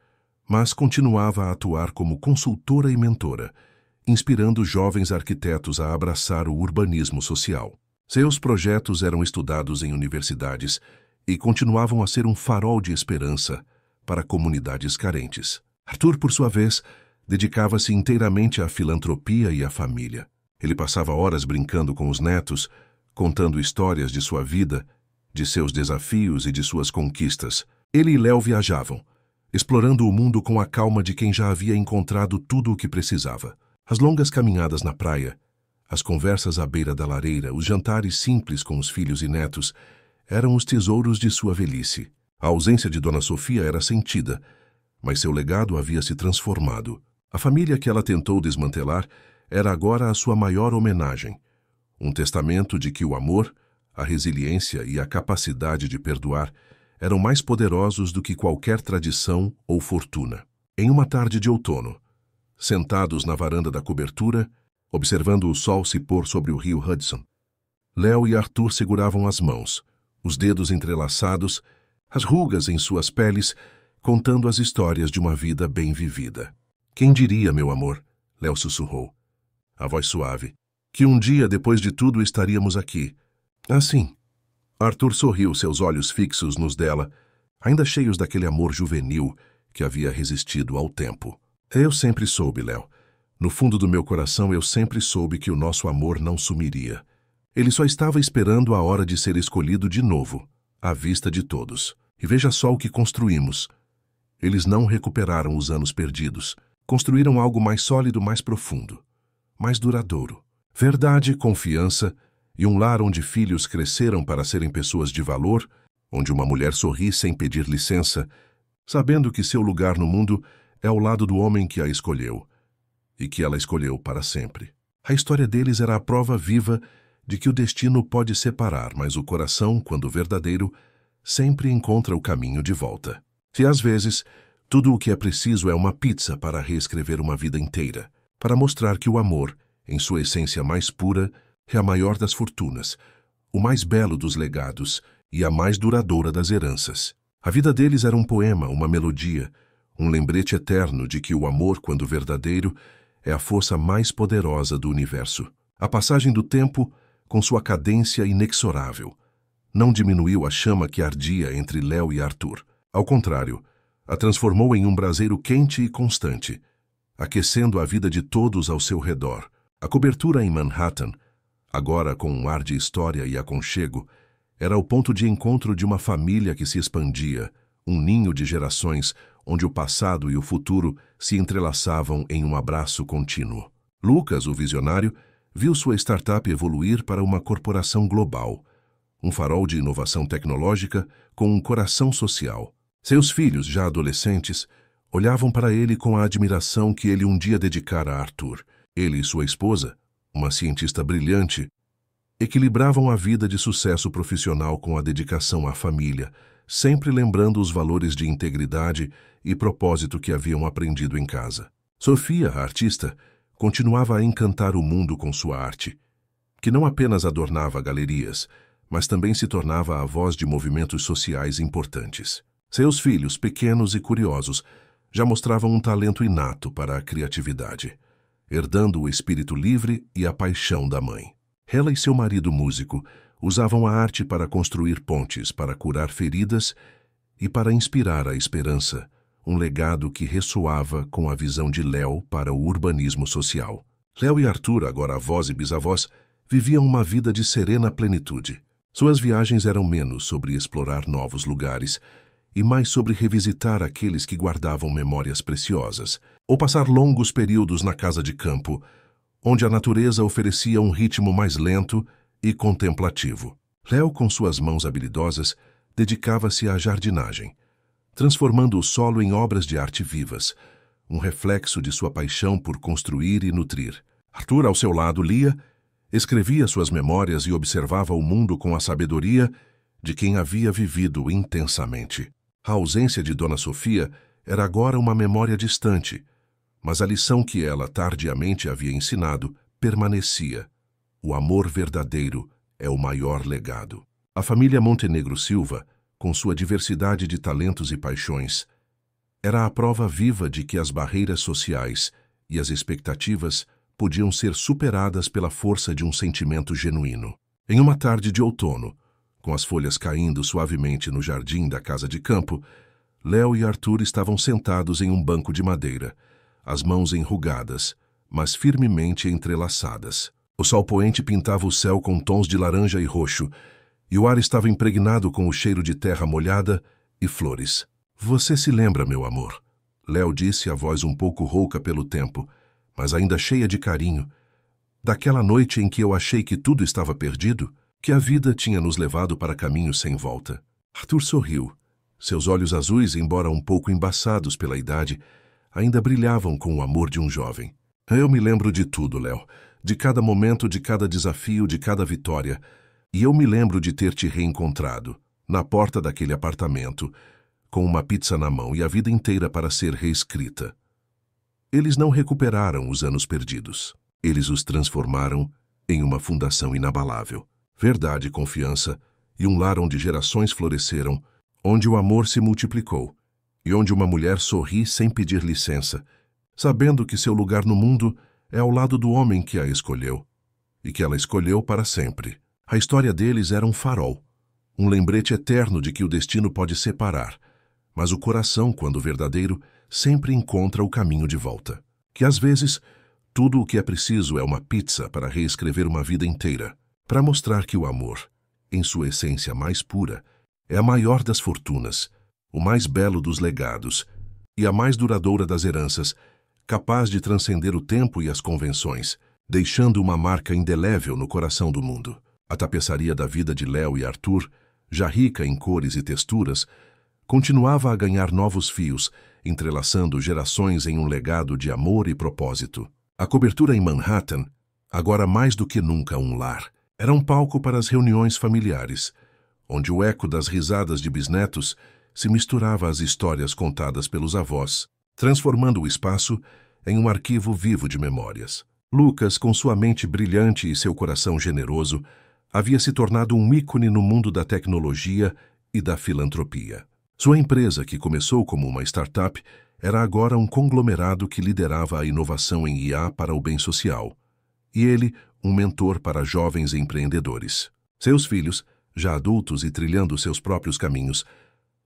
mas continuava a atuar como consultora e mentora, inspirando jovens arquitetos a abraçar o urbanismo social. Seus projetos eram estudados em universidades e continuavam a ser um farol de esperança para comunidades carentes. Arthur, por sua vez, dedicava-se inteiramente à filantropia e à família. Ele passava horas brincando com os netos, contando histórias de sua vida, de seus desafios e de suas conquistas. Ele e Léo viajavam, explorando o mundo com a calma de quem já havia encontrado tudo o que precisava. As longas caminhadas na praia, as conversas à beira da lareira, os jantares simples com os filhos e netos, eram os tesouros de sua velhice. A ausência de Dona Sofia era sentida, mas seu legado havia se transformado. A família que ela tentou desmantelar era agora a sua maior homenagem, um testamento de que o amor, a resiliência e a capacidade de perdoar eram mais poderosos do que qualquer tradição ou fortuna. Em uma tarde de outono, sentados na varanda da cobertura, observando o sol se pôr sobre o rio Hudson, Léo e Arthur seguravam as mãos, os dedos entrelaçados, as rugas em suas peles, contando as histórias de uma vida bem vivida. "Quem diria, meu amor?", Léo sussurrou, a voz suave, "que um dia, depois de tudo, estaríamos aqui." "Assim." Arthur sorriu, seus olhos fixos nos dela, ainda cheios daquele amor juvenil que havia resistido ao tempo. "Eu sempre soube, Léo. No fundo do meu coração, eu sempre soube que o nosso amor não sumiria. Ele só estava esperando a hora de ser escolhido de novo, à vista de todos. E veja só o que construímos. Eles não recuperaram os anos perdidos. Construíram algo mais sólido, mais profundo, mais duradouro. Verdade, confiança e um lar onde filhos cresceram para serem pessoas de valor, onde uma mulher sorri sem pedir licença, sabendo que seu lugar no mundo é ao lado do homem que a escolheu e que ela escolheu para sempre. A história deles era a prova viva de que o destino pode separar, mas o coração, quando verdadeiro, sempre encontra o caminho de volta. Se às vezes tudo o que é preciso é uma pizza para reescrever uma vida inteira, para mostrar que o amor, em sua essência mais pura, é a maior das fortunas, o mais belo dos legados e a mais duradoura das heranças. A vida deles era um poema, uma melodia, um lembrete eterno de que o amor, quando verdadeiro, é a força mais poderosa do universo. A passagem do tempo, com sua cadência inexorável, não diminuiu a chama que ardia entre Léo e Arthur. Ao contrário, a transformou em um braseiro quente e constante, aquecendo a vida de todos ao seu redor. A cobertura em Manhattan, agora com um ar de história e aconchego, era o ponto de encontro de uma família que se expandia, um ninho de gerações onde o passado e o futuro se entrelaçavam em um abraço contínuo. Lucas, o visionário, viu sua startup evoluir para uma corporação global, um farol de inovação tecnológica com um coração social. Seus filhos, já adolescentes, olhavam para ele com a admiração que ele um dia dedicara a Arthur. Ele e sua esposa, uma cientista brilhante, equilibravam a vida de sucesso profissional com a dedicação à família, sempre lembrando os valores de integridade e propósito que haviam aprendido em casa. Sofia, a artista, continuava a encantar o mundo com sua arte, que não apenas adornava galerias, mas também se tornava a voz de movimentos sociais importantes. Seus filhos, pequenos e curiosos, já mostravam um talento inato para a criatividade, herdando o espírito livre e a paixão da mãe. Ela e seu marido músico usavam a arte para construir pontes, para curar feridas e para inspirar a esperança, um legado que ressoava com a visão de Léo para o urbanismo social. Léo e Arthur, agora avós e bisavós, viviam uma vida de serena plenitude. Suas viagens eram menos sobre explorar novos lugares e mais sobre revisitar aqueles que guardavam memórias preciosas, ou passar longos períodos na casa de campo, onde a natureza oferecia um ritmo mais lento e contemplativo. Léo, com suas mãos habilidosas, dedicava-se à jardinagem, transformando o solo em obras de arte vivas, um reflexo de sua paixão por construir e nutrir. Arthur, ao seu lado, lia, escrevia suas memórias e observava o mundo com a sabedoria de quem havia vivido intensamente. A ausência de Dona Sofia era agora uma memória distante, mas a lição que ela tardiamente havia ensinado permanecia. O amor verdadeiro é o maior legado. A família Montenegro Silva, com sua diversidade de talentos e paixões, era a prova viva de que as barreiras sociais e as expectativas podiam ser superadas pela força de um sentimento genuíno. Em uma tarde de outono, com as folhas caindo suavemente no jardim da casa de campo, Léo e Arthur estavam sentados em um banco de madeira, as mãos enrugadas, mas firmemente entrelaçadas. O sol poente pintava o céu com tons de laranja e roxo, e o ar estava impregnado com o cheiro de terra molhada e flores. "Você se lembra, meu amor?" Léo disse, a voz um pouco rouca pelo tempo, mas ainda cheia de carinho, "daquela noite em que eu achei que tudo estava perdido, que a vida tinha nos levado para caminhos sem volta." Arthur sorriu. Seus olhos azuis, embora um pouco embaçados pela idade, ainda brilhavam com o amor de um jovem. "Eu me lembro de tudo, Léo, de cada momento, de cada desafio, de cada vitória. E eu me lembro de ter te reencontrado, na porta daquele apartamento, com uma pizza na mão e a vida inteira para ser reescrita." Eles não recuperaram os anos perdidos. Eles os transformaram em uma fundação inabalável. Verdade, confiança e um lar onde gerações floresceram, onde o amor se multiplicou e onde uma mulher sorri sem pedir licença, sabendo que seu lugar no mundo é ao lado do homem que a escolheu e que ela escolheu para sempre. A história deles era um farol, um lembrete eterno de que o destino pode separar, mas o coração, quando verdadeiro, sempre encontra o caminho de volta. Que às vezes, tudo o que é preciso é uma pizza para reescrever uma vida inteira. para mostrar que o amor, em sua essência mais pura, é a maior das fortunas, o mais belo dos legados e a mais duradoura das heranças, capaz de transcender o tempo e as convenções, deixando uma marca indelével no coração do mundo. A tapeçaria da vida de Léo e Arthur, já rica em cores e texturas, continuava a ganhar novos fios, entrelaçando gerações em um legado de amor e propósito. A cobertura em Manhattan, agora mais do que nunca um lar, era um palco para as reuniões familiares, onde o eco das risadas de bisnetos se misturava às histórias contadas pelos avós, transformando o espaço em um arquivo vivo de memórias. Lucas, com sua mente brilhante e seu coração generoso, havia se tornado um ícone no mundo da tecnologia e da filantropia. Sua empresa, que começou como uma startup, era agora um conglomerado que liderava a inovação em IA para o bem social. E ele, um mentor para jovens empreendedores. Seus filhos, já adultos e trilhando seus próprios caminhos,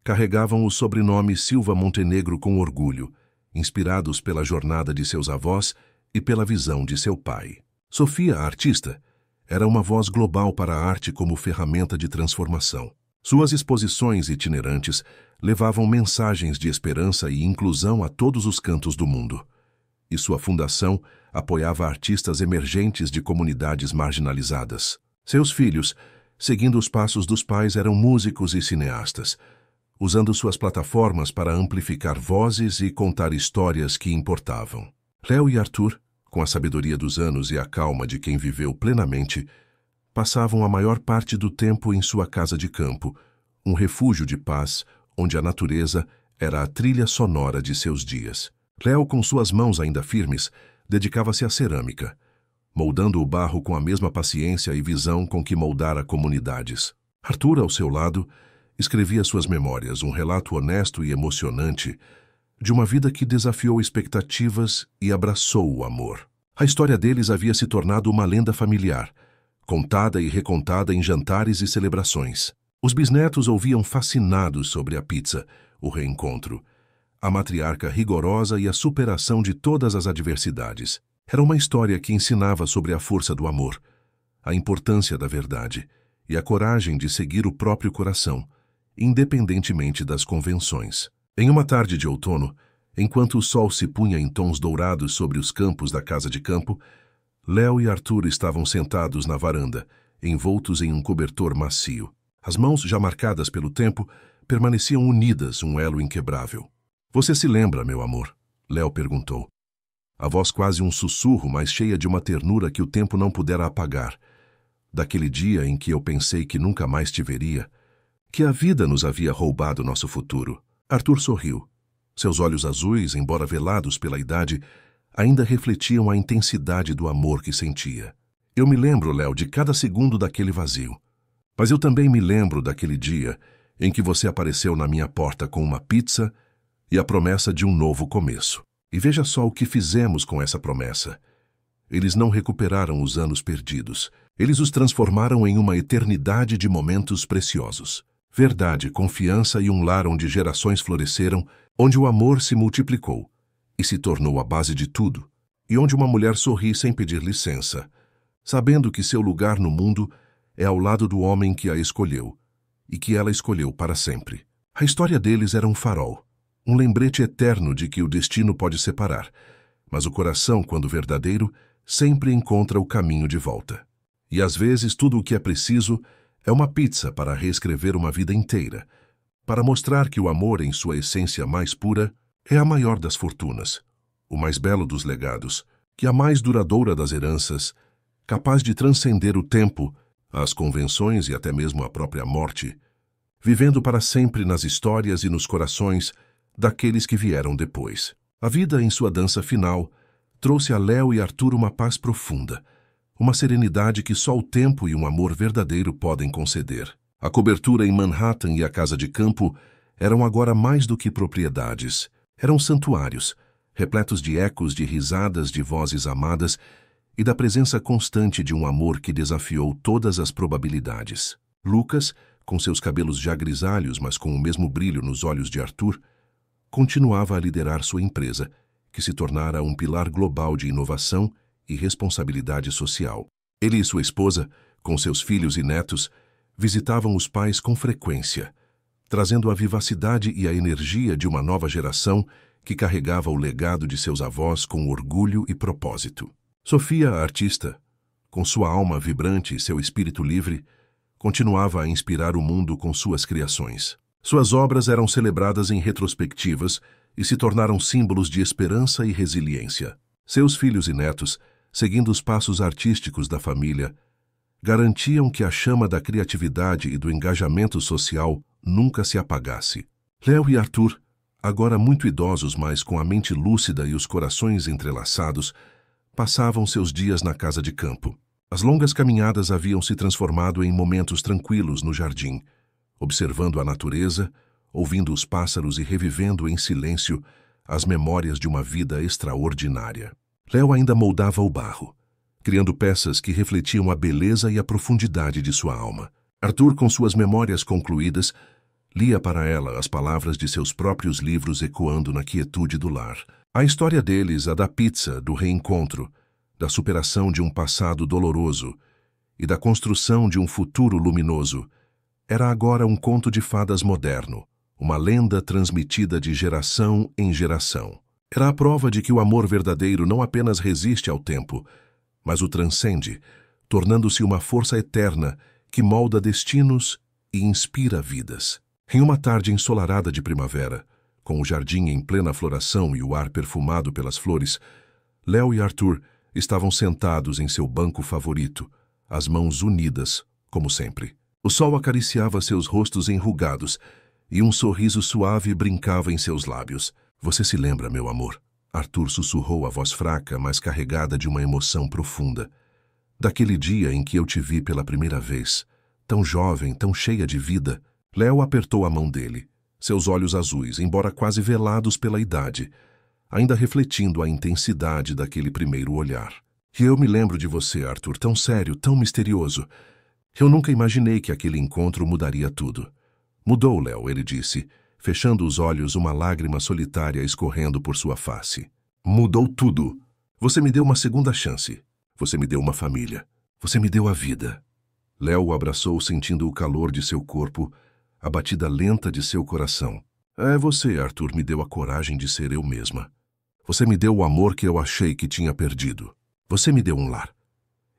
carregavam o sobrenome Silva Montenegro com orgulho, inspirados pela jornada de seus avós e pela visão de seu pai. Sofia, a artista, era uma voz global para a arte como ferramenta de transformação. Suas exposições itinerantes levavam mensagens de esperança e inclusão a todos os cantos do mundo. E sua fundação apoiava artistas emergentes de comunidades marginalizadas. Seus filhos, seguindo os passos dos pais, eram músicos e cineastas, usando suas plataformas para amplificar vozes e contar histórias que importavam. Léo e Arthur, com a sabedoria dos anos e a calma de quem viveu plenamente, passavam a maior parte do tempo em sua casa de campo, um refúgio de paz onde a natureza era a trilha sonora de seus dias. Léo, com suas mãos ainda firmes, dedicava-se à cerâmica, moldando o barro com a mesma paciência e visão com que moldara comunidades. Arthur, ao seu lado, escrevia suas memórias, um relato honesto e emocionante de uma vida que desafiou expectativas e abraçou o amor. A história deles havia se tornado uma lenda familiar, contada e recontada em jantares e celebrações. Os bisnetos ouviam fascinados sobre a pizza, o reencontro, a matriarca rigorosa e a superação de todas as adversidades. Era uma história que ensinava sobre a força do amor, a importância da verdade e a coragem de seguir o próprio coração, independentemente das convenções. Em uma tarde de outono, enquanto o sol se punha em tons dourados sobre os campos da casa de campo, Léo e Arthur estavam sentados na varanda, envoltos em um cobertor macio. As mãos, já marcadas pelo tempo, permaneciam unidas, um elo inquebrável. "Você se lembra, meu amor?" Léo perguntou. A voz quase um sussurro, mas cheia de uma ternura que o tempo não pudera apagar. "Daquele dia em que eu pensei que nunca mais te veria, que a vida nos havia roubado nosso futuro." Arthur sorriu. Seus olhos azuis, embora velados pela idade, ainda refletiam a intensidade do amor que sentia. "Eu me lembro, Léo, de cada segundo daquele vazio. Mas eu também me lembro daquele dia em que você apareceu na minha porta com uma pizza e a promessa de um novo começo. E veja só o que fizemos com essa promessa. Eles não recuperaram os anos perdidos. Eles os transformaram em uma eternidade de momentos preciosos. Verdade, confiança e um lar onde gerações floresceram, onde o amor se multiplicou e se tornou a base de tudo, e onde uma mulher sorri sem pedir licença, sabendo que seu lugar no mundo é ao lado do homem que a escolheu e que ela escolheu para sempre. A história deles era um farol, um lembrete eterno de que o destino pode separar, mas o coração, quando verdadeiro, sempre encontra o caminho de volta. E às vezes tudo o que é preciso é uma pizza para reescrever uma vida inteira, para mostrar que o amor, em sua essência mais pura, é a maior das fortunas, o mais belo dos legados, que a mais duradoura das heranças, capaz de transcender o tempo, as convenções e até mesmo a própria morte, vivendo para sempre nas histórias e nos corações daqueles que vieram depois. A vida, em sua dança final, trouxe a Léo e Arthur uma paz profunda, uma serenidade que só o tempo e um amor verdadeiro podem conceder. A cobertura em Manhattan e a casa de campo eram agora mais do que propriedades. Eram santuários, repletos de ecos de risadas de vozes amadas e da presença constante de um amor que desafiou todas as probabilidades. Lucas, com seus cabelos já grisalhos, mas com o mesmo brilho nos olhos de Arthur, continuava a liderar sua empresa, que se tornara um pilar global de inovação e responsabilidade social. Ele e sua esposa Com seus filhos e netos, visitavam os pais com frequência, trazendo a vivacidade e a energia de uma nova geração que carregava o legado de seus avós com orgulho e propósito. Sofia, a artista, com sua alma vibrante e seu espírito livre, continuava a inspirar o mundo com suas criações. Suas obras eram celebradas em retrospectivas e se tornaram símbolos de esperança e resiliência. Seus filhos e netos, seguindo os passos artísticos da família, garantiam que a chama da criatividade e do engajamento social nunca se apagasse. Léo e Arthur, agora muito idosos, mas com a mente lúcida e os corações entrelaçados, passavam seus dias na casa de campo. As longas caminhadas haviam se transformado em momentos tranquilos no jardim, observando a natureza, ouvindo os pássaros e revivendo em silêncio as memórias de uma vida extraordinária. Léo ainda moldava o barro, criando peças que refletiam a beleza e a profundidade de sua alma. Arthur, com suas memórias concluídas, lia para ela as palavras de seus próprios livros ecoando na quietude do lar. A história deles, a da pizza, do reencontro, da superação de um passado doloroso e da construção de um futuro luminoso, era agora um conto de fadas moderno, uma lenda transmitida de geração em geração. Era a prova de que o amor verdadeiro não apenas resiste ao tempo, mas o transcende, tornando-se uma força eterna que molda destinos e inspira vidas. Em uma tarde ensolarada de primavera, com o jardim em plena floração e o ar perfumado pelas flores, Léo e Arthur estavam sentados em seu banco favorito, as mãos unidas, como sempre. O sol acariciava seus rostos enrugados e um sorriso suave brincava em seus lábios. Você se lembra, meu amor? Arthur sussurrou a voz fraca, mas carregada de uma emoção profunda. Daquele dia em que eu te vi pela primeira vez, tão jovem, tão cheia de vida. Léo apertou a mão dele, seus olhos azuis, embora quase velados pela idade, ainda refletindo a intensidade daquele primeiro olhar. E eu me lembro de você, Arthur, tão sério, tão misterioso. Eu nunca imaginei que aquele encontro mudaria tudo. Mudou, Léo, ele disse, fechando os olhos, uma lágrima solitária escorrendo por sua face. Mudou tudo. Você me deu uma segunda chance. Você me deu uma família. Você me deu a vida. Léo o abraçou, sentindo o calor de seu corpo, a batida lenta de seu coração. Você, Arthur, me deu a coragem de ser eu mesma. Você me deu o amor que eu achei que tinha perdido. Você me deu um lar.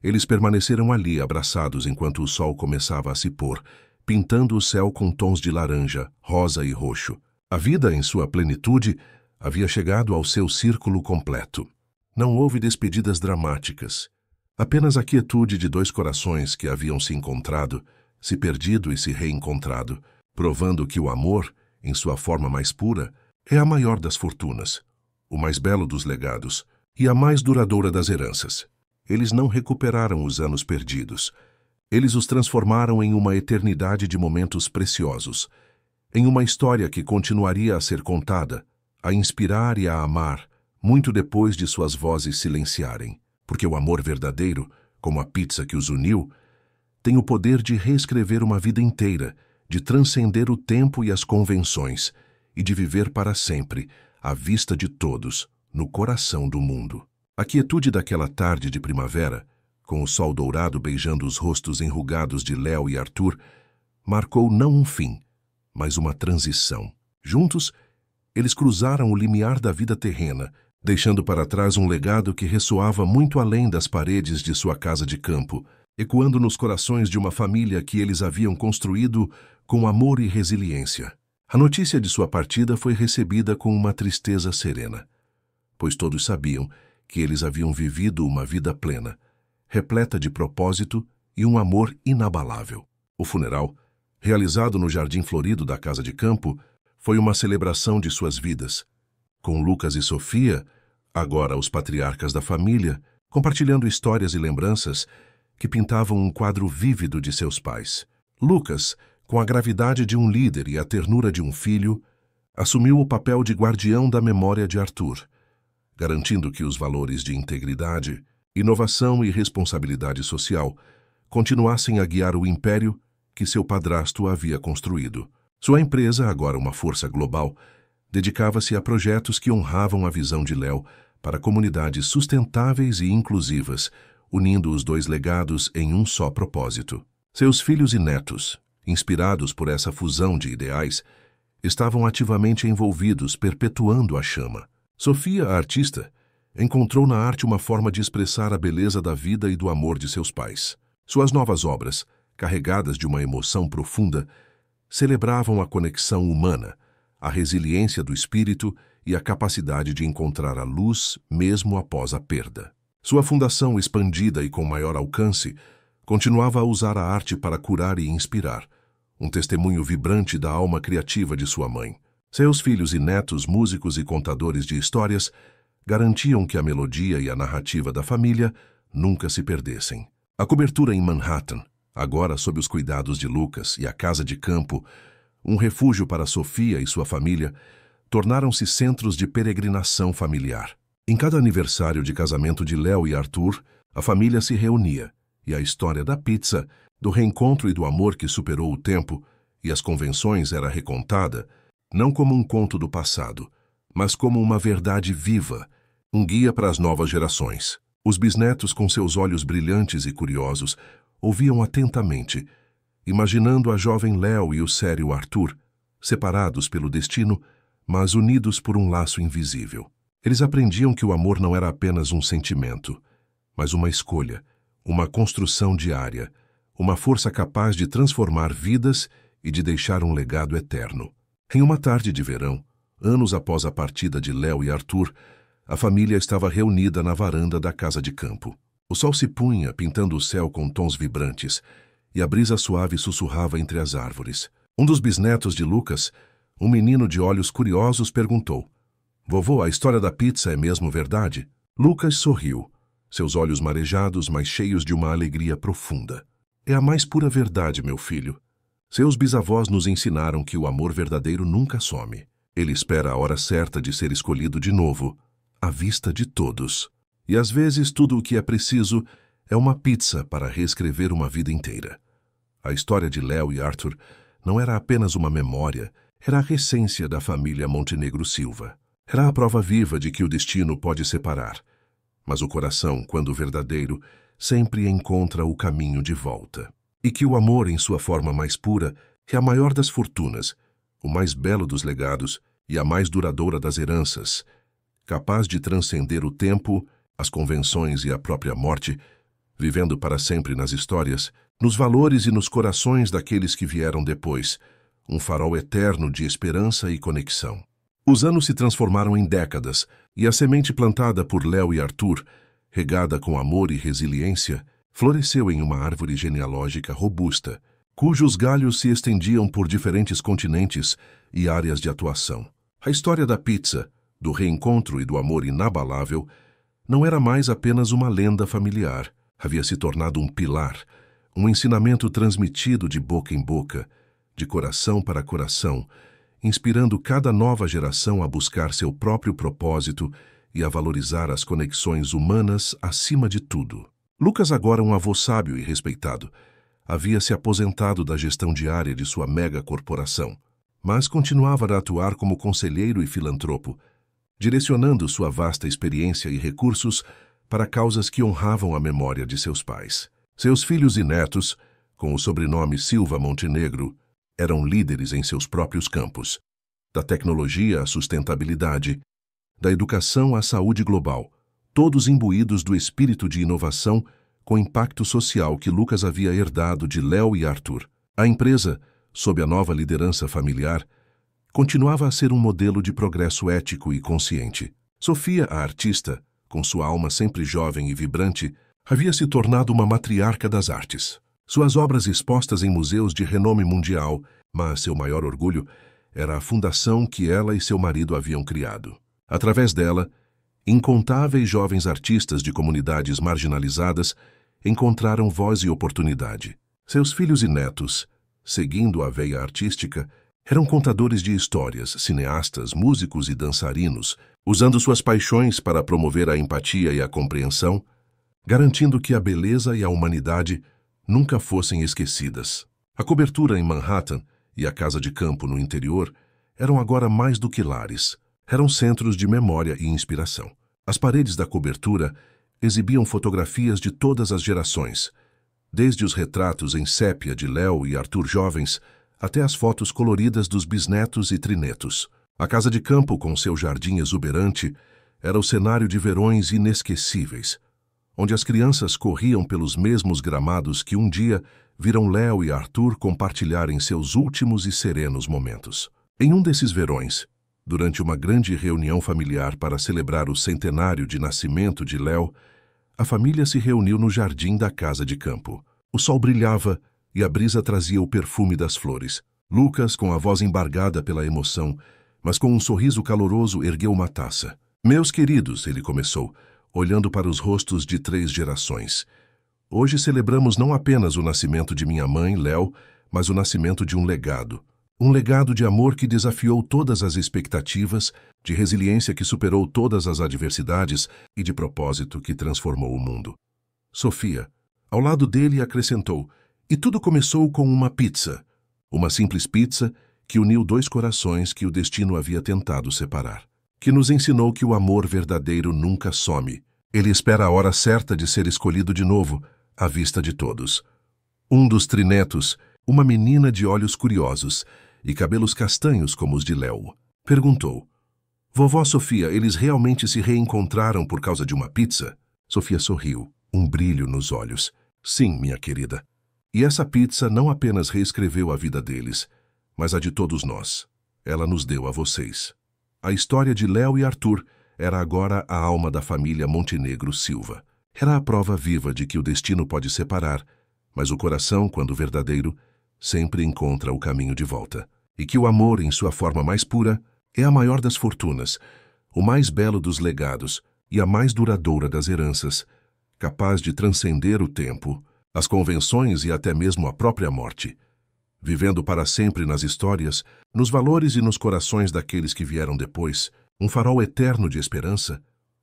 Eles permaneceram ali, abraçados, enquanto o sol começava a se pôr, pintando o céu com tons de laranja, rosa e roxo. A vida, em sua plenitude, havia chegado ao seu círculo completo. Não houve despedidas dramáticas. Apenas a quietude de dois corações que haviam se encontrado, se perdido e se reencontrado, provando que o amor, em sua forma mais pura, é a maior das fortunas, o mais belo dos legados e a mais duradoura das heranças. Eles não recuperaram os anos perdidos. Eles os transformaram em uma eternidade de momentos preciosos, em uma história que continuaria a ser contada, a inspirar e a amar, muito depois de suas vozes silenciarem. Porque o amor verdadeiro, como a pizza que os uniu, tem o poder de reescrever uma vida inteira, de transcender o tempo e as convenções, e de viver para sempre, à vista de todos, no coração do mundo. A quietude daquela tarde de primavera, com o sol dourado beijando os rostos enrugados de Léo e Arthur, marcou não um fim, mas uma transição. Juntos, eles cruzaram o limiar da vida terrena, deixando para trás um legado que ressoava muito além das paredes de sua casa de campo, ecoando nos corações de uma família que eles haviam construído com amor e resiliência. A notícia de sua partida foi recebida com uma tristeza serena, pois todos sabiam que eles haviam vivido uma vida plena, repleta de propósito e um amor inabalável. O funeral, realizado no jardim florido da casa de campo, foi uma celebração de suas vidas, com Lucas e Sofia, agora os patriarcas da família, compartilhando histórias e lembranças que pintavam um quadro vívido de seus pais. Lucas, com a gravidade de um líder e a ternura de um filho, assumiu o papel de guardião da memória de Arthur, garantindo que os valores de integridade, inovação e responsabilidade social continuassem a guiar o império que seu padrasto havia construído. Sua empresa, agora uma força global, dedicava-se a projetos que honravam a visão de Léo para comunidades sustentáveis e inclusivas, unindo os dois legados em um só propósito. Seus filhos e netos, inspirados por essa fusão de ideais, estavam ativamente envolvidos, perpetuando a chama. Sofia, a artista, encontrou na arte uma forma de expressar a beleza da vida e do amor de seus pais. Suas novas obras, carregadas de uma emoção profunda, celebravam a conexão humana, a resiliência do espírito e a capacidade de encontrar a luz mesmo após a perda. Sua fundação, expandida e com maior alcance, continuava a usar a arte para curar e inspirar, um testemunho vibrante da alma criativa de sua mãe. Seus filhos e netos, músicos e contadores de histórias, garantiam que a melodia e a narrativa da família nunca se perdessem. A cobertura em Manhattan, agora sob os cuidados de Lucas, e a casa de campo, um refúgio para Sofia e sua família, tornaram-se centros de peregrinação familiar. Em cada aniversário de casamento de Léo e Arthur, a família se reunia, e a história da pizza, do reencontro e do amor que superou o tempo e as convenções era recontada, não como um conto do passado, mas como uma verdade viva, um guia para as novas gerações. Os bisnetos, com seus olhos brilhantes e curiosos, ouviam atentamente, imaginando a jovem Léo e o sério Arthur, separados pelo destino, mas unidos por um laço invisível. Eles aprendiam que o amor não era apenas um sentimento, mas uma escolha, uma construção diária, uma força capaz de transformar vidas e de deixar um legado eterno. Em uma tarde de verão, anos após a partida de Léo e Arthur, a família estava reunida na varanda da casa de campo. O sol se punha, pintando o céu com tons vibrantes, e a brisa suave sussurrava entre as árvores. Um dos bisnetos de Lucas, um menino de olhos curiosos, perguntou: "Vovô, a história da pizza é mesmo verdade?" Lucas sorriu, seus olhos marejados, mas cheios de uma alegria profunda. "É a mais pura verdade, meu filho. Seus bisavós nos ensinaram que o amor verdadeiro nunca some. Ele espera a hora certa de ser escolhido de novo, à vista de todos. E às vezes tudo o que é preciso é uma pizza para reescrever uma vida inteira." A história de Léo e Arthur não era apenas uma memória, era a essência da família Montenegro Silva. Era a prova viva de que o destino pode separar, mas o coração, quando verdadeiro, sempre encontra o caminho de volta. E que o amor, em sua forma mais pura, é a maior das fortunas, o mais belo dos legados e a mais duradoura das heranças, capaz de transcender o tempo, as convenções e a própria morte, vivendo para sempre nas histórias, nos valores e nos corações daqueles que vieram depois, um farol eterno de esperança e conexão. Os anos se transformaram em décadas, e a semente plantada por Léo e Arthur, regada com amor e resiliência, floresceu em uma árvore genealógica robusta, cujos galhos se estendiam por diferentes continentes e áreas de atuação. A história da pizza, do reencontro e do amor inabalável, não era mais apenas uma lenda familiar, havia se tornado um pilar, um ensinamento transmitido de boca em boca, de coração para coração, inspirando cada nova geração a buscar seu próprio propósito e a valorizar as conexões humanas acima de tudo. Lucas, agora um avô sábio e respeitado, havia se aposentado da gestão diária de sua mega corporação, mas continuava a atuar como conselheiro e filantropo, direcionando sua vasta experiência e recursos para causas que honravam a memória de seus pais. Seus filhos e netos, com o sobrenome Silva Montenegro, eram líderes em seus próprios campos, da tecnologia à sustentabilidade, da educação à saúde global, todos imbuídos do espírito de inovação com impacto social que Lucas havia herdado de Léo e Arthur. A empresa, sob a nova liderança familiar, continuava a ser um modelo de progresso ético e consciente. Sofia, a artista, com sua alma sempre jovem e vibrante, havia se tornado uma matriarca das artes. Suas obras expostas em museus de renome mundial, mas seu maior orgulho era a fundação que ela e seu marido haviam criado. Através dela, incontáveis jovens artistas de comunidades marginalizadas encontraram voz e oportunidade. Seus filhos e netos, seguindo a veia artística, eram contadores de histórias, cineastas, músicos e dançarinos, usando suas paixões para promover a empatia e a compreensão, garantindo que a beleza e a humanidade nunca fossem esquecidas. A cobertura em Manhattan e a casa de campo no interior eram agora mais do que lares, eram centros de memória e inspiração. As paredes da cobertura exibiam fotografias de todas as gerações, desde os retratos em sépia de Léo e Arthur jovens, até as fotos coloridas dos bisnetos e trinetos. A casa de campo, com seu jardim exuberante, era o cenário de verões inesquecíveis, onde as crianças corriam pelos mesmos gramados que um dia viram Léo e Arthur compartilharem seus últimos e serenos momentos. Em um desses verões, durante uma grande reunião familiar para celebrar o centenário de nascimento de Léo, a família se reuniu no jardim da casa de campo. O sol brilhava e a brisa trazia o perfume das flores. Lucas, com a voz embargada pela emoção, mas com um sorriso caloroso, ergueu uma taça. Meus queridos, ele começou, olhando para os rostos de 3 gerações. Hoje celebramos não apenas o nascimento de minha mãe, Léo, mas o nascimento de um legado. Um legado de amor que desafiou todas as expectativas, de resiliência que superou todas as adversidades e de propósito que transformou o mundo. Sofia, ao lado dele, acrescentou, e tudo começou com uma pizza. Uma simples pizza que uniu 2 corações que o destino havia tentado separar. Que nos ensinou que o amor verdadeiro nunca some. Ele espera a hora certa de ser escolhido de novo, à vista de todos. Um dos trinetos, uma menina de olhos curiosos e cabelos castanhos como os de Léo, perguntou, Vovó Sofia, eles realmente se reencontraram por causa de uma pizza? Sofia sorriu, um brilho nos olhos. Sim, minha querida. E essa pizza não apenas reescreveu a vida deles, mas a de todos nós. Ela nos deu a vocês. A história de Léo e Arthur era agora a alma da família Montenegro Silva. Era a prova viva de que o destino pode separar, mas o coração, quando verdadeiro, sempre encontra o caminho de volta. E que o amor, em sua forma mais pura, é a maior das fortunas, o mais belo dos legados e a mais duradoura das heranças, capaz de transcender o tempo, as convenções e até mesmo a própria morte, vivendo para sempre nas histórias, nos valores e nos corações daqueles que vieram depois, um farol eterno de esperança,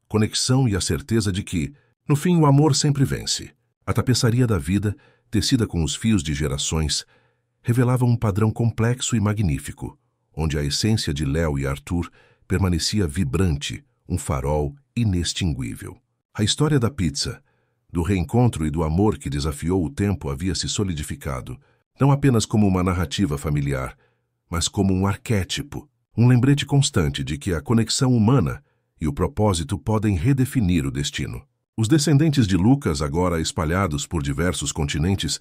conexão e a certeza de que, no fim, o amor sempre vence. A tapeçaria da vida, tecida com os fios de gerações, revelava um padrão complexo e magnífico, onde a essência de Léo e Arthur permanecia vibrante, um farol inextinguível. A história da pizza, do reencontro e do amor que desafiou o tempo havia se solidificado, não apenas como uma narrativa familiar, mas como um arquétipo, um lembrete constante de que a conexão humana e o propósito podem redefinir o destino. Os descendentes de Lucas, agora espalhados por diversos continentes,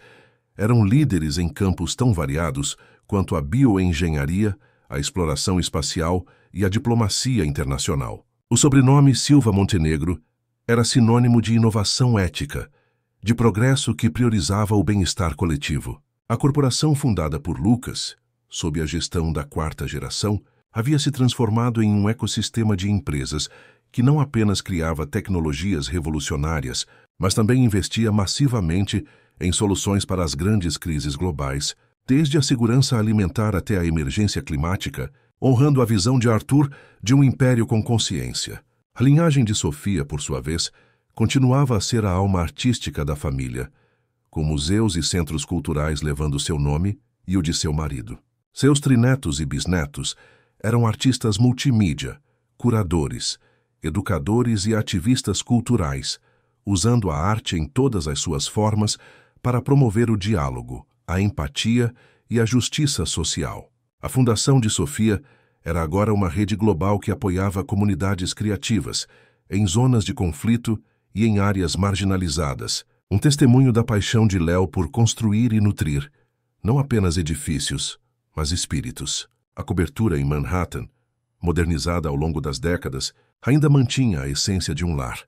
eram líderes em campos tão variados quanto a bioengenharia, a exploração espacial e a diplomacia internacional. O sobrenome Silva Montenegro era sinônimo de inovação ética, de progresso que priorizava o bem-estar coletivo. A corporação fundada por Lucas, sob a gestão da 4ª geração, havia se transformado em um ecossistema de empresas que não apenas criava tecnologias revolucionárias, mas também investia massivamente em soluções para as grandes crises globais, desde a segurança alimentar até a emergência climática, honrando a visão de Arthur de um império com consciência. A linhagem de Sofia, por sua vez, continuava a ser a alma artística da família, com museus e centros culturais levando seu nome e o de seu marido. Seus trinetos e bisnetos eram artistas multimídia, curadores, educadores e ativistas culturais, usando a arte em todas as suas formas para promover o diálogo, a empatia e a justiça social. A Fundação de Sofia era agora uma rede global que apoiava comunidades criativas, em zonas de conflito e em áreas marginalizadas, um testemunho da paixão de Léo por construir e nutrir, não apenas edifícios, mas espíritos. A cobertura em Manhattan, modernizada ao longo das décadas, ainda mantinha a essência de um lar,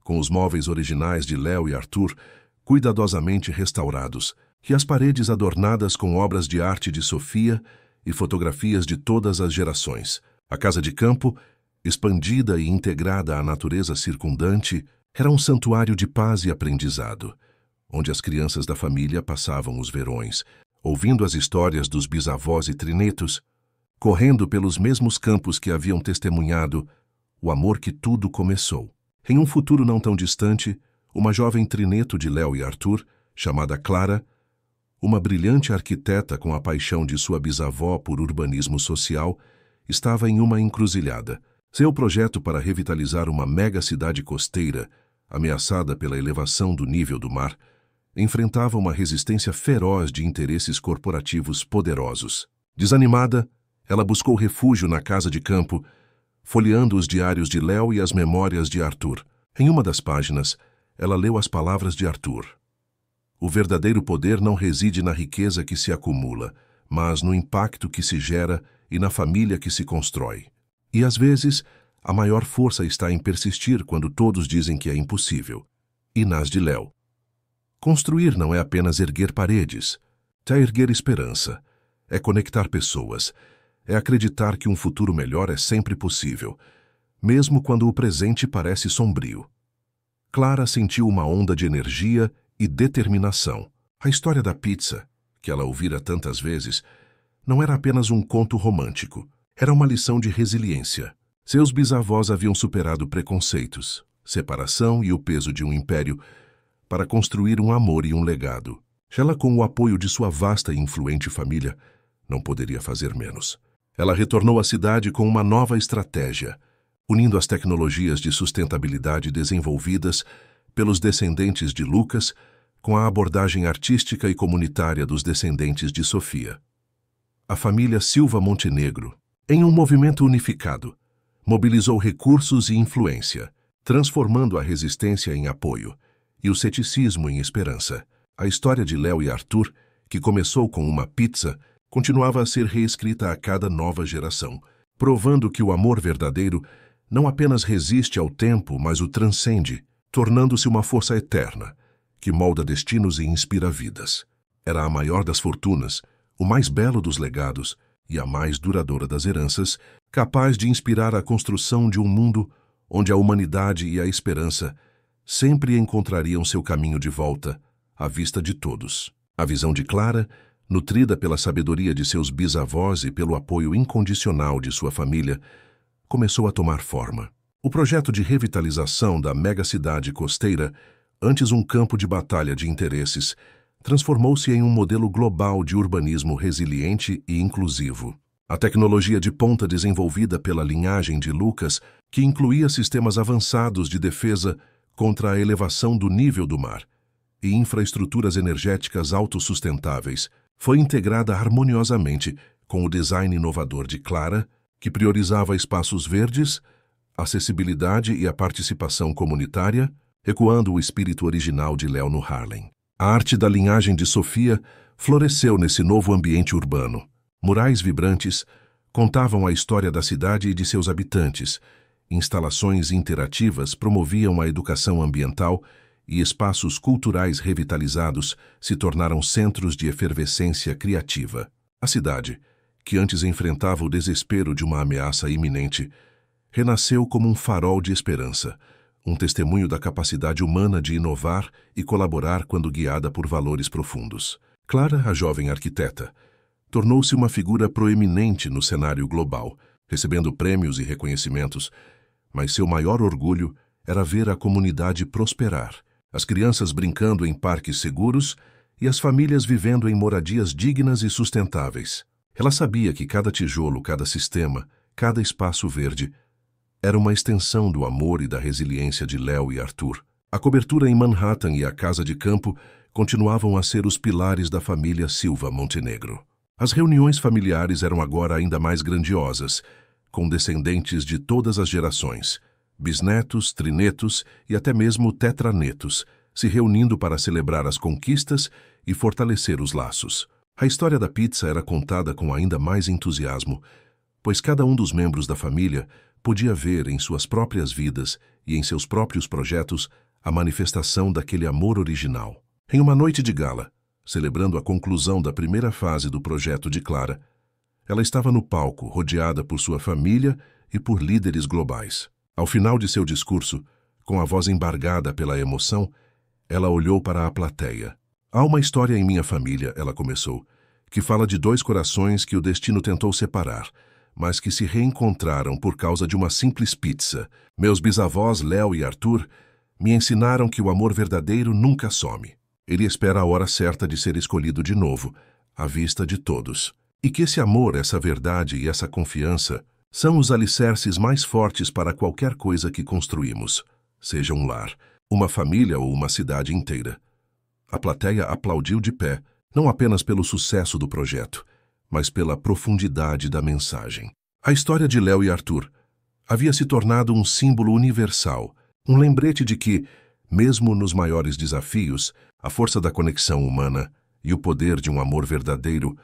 com os móveis originais de Léo e Arthur cuidadosamente restaurados, e as paredes adornadas com obras de arte de Sofia e fotografias de todas as gerações. A casa de campo, expandida e integrada à natureza circundante, era um santuário de paz e aprendizado, onde as crianças da família passavam os verões, ouvindo as histórias dos bisavós e trinetos, correndo pelos mesmos campos que haviam testemunhado o amor que tudo começou. Em um futuro não tão distante, uma jovem trineto de Léo e Arthur, chamada Clara, uma brilhante arquiteta com a paixão de sua bisavó por urbanismo social, estava em uma encruzilhada. Seu projeto para revitalizar uma mega cidade costeira, ameaçada pela elevação do nível do mar, enfrentava uma resistência feroz de interesses corporativos poderosos. Desanimada, ela buscou refúgio na casa de campo, folheando os diários de Léo e as memórias de Arthur. Em uma das páginas, ela leu as palavras de Arthur. O verdadeiro poder não reside na riqueza que se acumula, mas no impacto que se gera e na família que se constrói. E às vezes, a maior força está em persistir quando todos dizem que é impossível. E nas de Léo. Construir não é apenas erguer paredes, é erguer esperança, é conectar pessoas, é acreditar que um futuro melhor é sempre possível, mesmo quando o presente parece sombrio. Clara sentiu uma onda de energia e determinação. A história da pizza, que ela ouvira tantas vezes, não era apenas um conto romântico, era uma lição de resiliência. Seus bisavós haviam superado preconceitos, separação e o peso de um império para construir um amor e um legado. Ela, com o apoio de sua vasta e influente família, não poderia fazer menos. Ela retornou à cidade com uma nova estratégia, unindo as tecnologias de sustentabilidade desenvolvidas pelos descendentes de Lucas com a abordagem artística e comunitária dos descendentes de Sofia. A família Silva Montenegro, em um movimento unificado, mobilizou recursos e influência, transformando a resistência em apoio e o ceticismo em esperança. A história de Léo e Arthur, que começou com uma pizza, continuava a ser reescrita a cada nova geração, provando que o amor verdadeiro não apenas resiste ao tempo, mas o transcende, tornando-se uma força eterna, que molda destinos e inspira vidas. Era a maior das fortunas, o mais belo dos legados e a mais duradoura das heranças, capaz de inspirar a construção de um mundo onde a humanidade e a esperança sempre encontrariam seu caminho de volta, à vista de todos. A visão de Clara, nutrida pela sabedoria de seus bisavós e pelo apoio incondicional de sua família, começou a tomar forma. O projeto de revitalização da megacidade costeira, antes um campo de batalha de interesses, transformou-se em um modelo global de urbanismo resiliente e inclusivo. A tecnologia de ponta desenvolvida pela linhagem de Lucas, que incluía sistemas avançados de defesa contra a elevação do nível do mar e infraestruturas energéticas autossustentáveis, foi integrada harmoniosamente com o design inovador de Clara, que priorizava espaços verdes, acessibilidade e a participação comunitária, ecoando o espírito original de Léo no Harlem. A arte da linhagem de Sofia floresceu nesse novo ambiente urbano. Murais vibrantes contavam a história da cidade e de seus habitantes. Instalações interativas promoviam a educação ambiental e espaços culturais revitalizados se tornaram centros de efervescência criativa. A cidade, que antes enfrentava o desespero de uma ameaça iminente, renasceu como um farol de esperança, um testemunho da capacidade humana de inovar e colaborar quando guiada por valores profundos. Clara, a jovem arquiteta, tornou-se uma figura proeminente no cenário global, recebendo prêmios e reconhecimentos, mas seu maior orgulho era ver a comunidade prosperar, as crianças brincando em parques seguros e as famílias vivendo em moradias dignas e sustentáveis. Ela sabia que cada tijolo, cada sistema, cada espaço verde era uma extensão do amor e da resiliência de Léo e Arthur. A cobertura em Manhattan e a casa de campo continuavam a ser os pilares da família Silva Montenegro. As reuniões familiares eram agora ainda mais grandiosas, com descendentes de todas as gerações, bisnetos, trinetos e até mesmo tetranetos, se reunindo para celebrar as conquistas e fortalecer os laços. A história da pizza era contada com ainda mais entusiasmo, pois cada um dos membros da família podia ver em suas próprias vidas e em seus próprios projetos a manifestação daquele amor original. Em uma noite de gala, celebrando a conclusão da primeira fase do projeto de Clara, ela estava no palco, rodeada por sua família e por líderes globais. Ao final de seu discurso, com a voz embargada pela emoção, ela olhou para a plateia. Há uma história em minha família, ela começou, que fala de dois corações que o destino tentou separar, mas que se reencontraram por causa de uma simples pizza. Meus bisavós, Léo e Arthur, me ensinaram que o amor verdadeiro nunca some. Ele espera a hora certa de ser escolhido de novo, à vista de todos. E que esse amor, essa verdade e essa confiança são os alicerces mais fortes para qualquer coisa que construímos, seja um lar, uma família ou uma cidade inteira. A plateia aplaudiu de pé, não apenas pelo sucesso do projeto, mas pela profundidade da mensagem. A história de Léo e Arthur havia se tornado um símbolo universal, um lembrete de que, mesmo nos maiores desafios, a força da conexão humana e o poder de um amor verdadeiro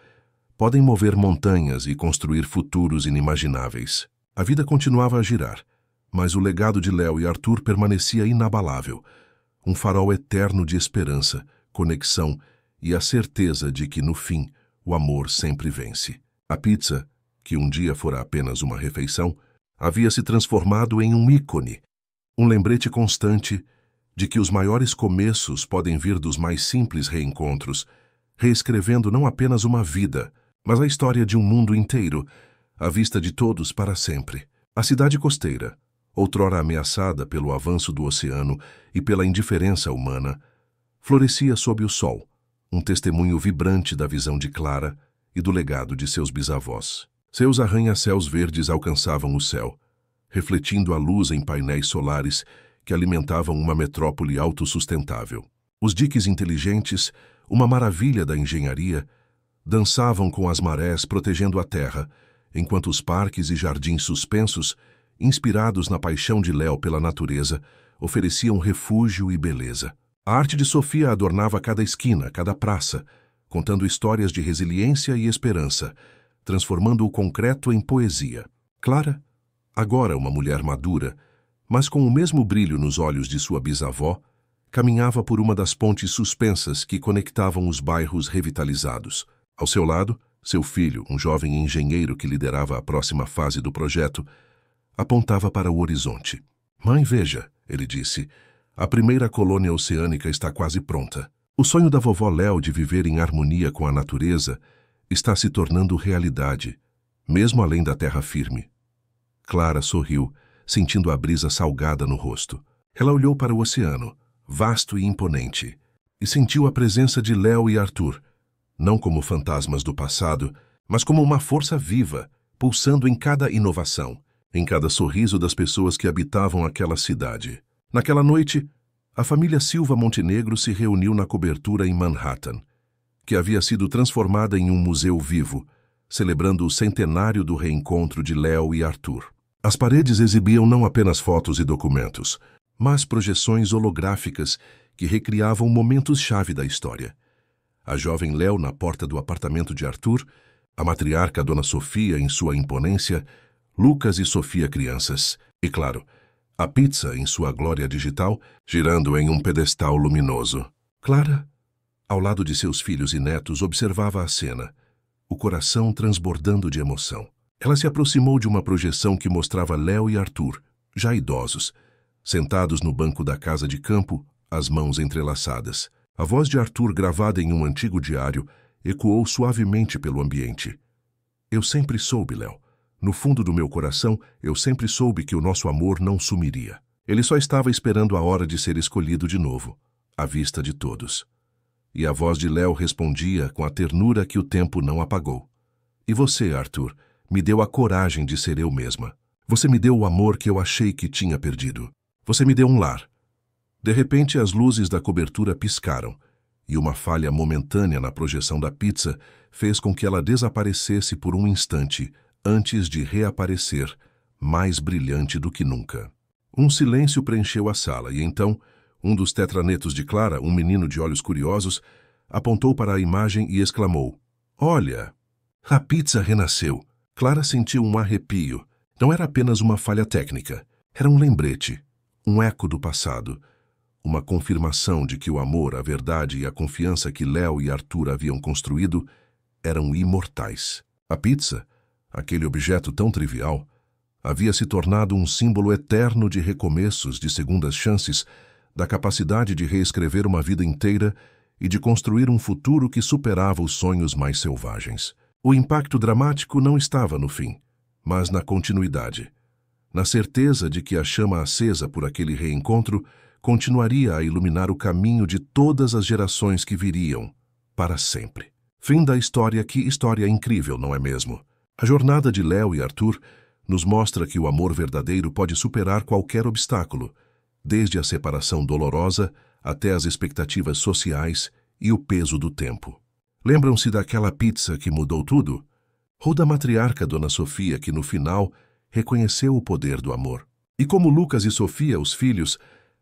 podem mover montanhas e construir futuros inimagináveis. A vida continuava a girar, mas o legado de Léo e Arthur permanecia inabalável, um farol eterno de esperança, conexão e a certeza de que, no fim, o amor sempre vence. A pizza, que um dia fora apenas uma refeição, havia se transformado em um ícone, um lembrete constante de que os maiores começos podem vir dos mais simples reencontros, reescrevendo não apenas uma vida, mas a história de um mundo inteiro, à vista de todos para sempre. A cidade costeira, outrora ameaçada pelo avanço do oceano e pela indiferença humana, florescia sob o sol, um testemunho vibrante da visão de Clara e do legado de seus bisavós. Seus arranha-céus verdes alcançavam o céu, refletindo a luz em painéis solares que alimentavam uma metrópole autossustentável. Os diques inteligentes, uma maravilha da engenharia, dançavam com as marés protegendo a terra, enquanto os parques e jardins suspensos, inspirados na paixão de Léo pela natureza, ofereciam refúgio e beleza. A arte de Sofia adornava cada esquina, cada praça, contando histórias de resiliência e esperança, transformando o concreto em poesia. Clara, agora uma mulher madura, mas com o mesmo brilho nos olhos de sua bisavó, caminhava por uma das pontes suspensas que conectavam os bairros revitalizados. Ao seu lado, seu filho, um jovem engenheiro que liderava a próxima fase do projeto, apontava para o horizonte. "Mãe, veja", ele disse, "a primeira colônia oceânica está quase pronta. O sonho da vovó Léo de viver em harmonia com a natureza está se tornando realidade, mesmo além da terra firme." Clara sorriu, sentindo a brisa salgada no rosto. Ela olhou para o oceano, vasto e imponente, e sentiu a presença de Léo e Arthur, não como fantasmas do passado, mas como uma força viva, pulsando em cada inovação, em cada sorriso das pessoas que habitavam aquela cidade. Naquela noite, a família Silva Montenegro se reuniu na cobertura em Manhattan, que havia sido transformada em um museu vivo, celebrando o centenário do reencontro de Léo e Arthur. As paredes exibiam não apenas fotos e documentos, mas projeções holográficas que recriavam momentos-chave da história. A jovem Léo na porta do apartamento de Arthur, a matriarca Dona Sofia em sua imponência, Lucas e Sofia crianças, e, claro, a pizza em sua glória digital, girando em um pedestal luminoso. Clara, ao lado de seus filhos e netos, observava a cena, o coração transbordando de emoção. Ela se aproximou de uma projeção que mostrava Léo e Arthur, já idosos, sentados no banco da casa de campo, as mãos entrelaçadas. A voz de Arthur, gravada em um antigo diário, ecoou suavemente pelo ambiente. "Eu sempre soube, Léo. No fundo do meu coração, eu sempre soube que o nosso amor não sumiria. Ele só estava esperando a hora de ser escolhido de novo, à vista de todos." E a voz de Léo respondia com a ternura que o tempo não apagou. "E você, Arthur, me deu a coragem de ser eu mesma. Você me deu o amor que eu achei que tinha perdido. Você me deu um lar." De repente, as luzes da cobertura piscaram, e uma falha momentânea na projeção da pizza fez com que ela desaparecesse por um instante, antes de reaparecer, mais brilhante do que nunca. Um silêncio preencheu a sala, e então, um dos tetranetos de Clara, um menino de olhos curiosos, apontou para a imagem e exclamou: "Olha, a pizza renasceu." Clara sentiu um arrepio. Não era apenas uma falha técnica, era um lembrete, um eco do passado, uma confirmação de que o amor, a verdade e a confiança que Léo e Arthur haviam construído eram imortais. A pizza, aquele objeto tão trivial, havia se tornado um símbolo eterno de recomeços, de segundas chances, da capacidade de reescrever uma vida inteira e de construir um futuro que superava os sonhos mais selvagens. O impacto dramático não estava no fim, mas na continuidade, na certeza de que a chama acesa por aquele reencontro continuaria a iluminar o caminho de todas as gerações que viriam, para sempre. Fim da história. Que história incrível, não é mesmo? A jornada de Léo e Arthur nos mostra que o amor verdadeiro pode superar qualquer obstáculo, desde a separação dolorosa até as expectativas sociais e o peso do tempo. Lembram-se daquela pizza que mudou tudo? Ou da matriarca Dona Sofia que, no final, reconheceu o poder do amor? E como Lucas e Sofia, os filhos,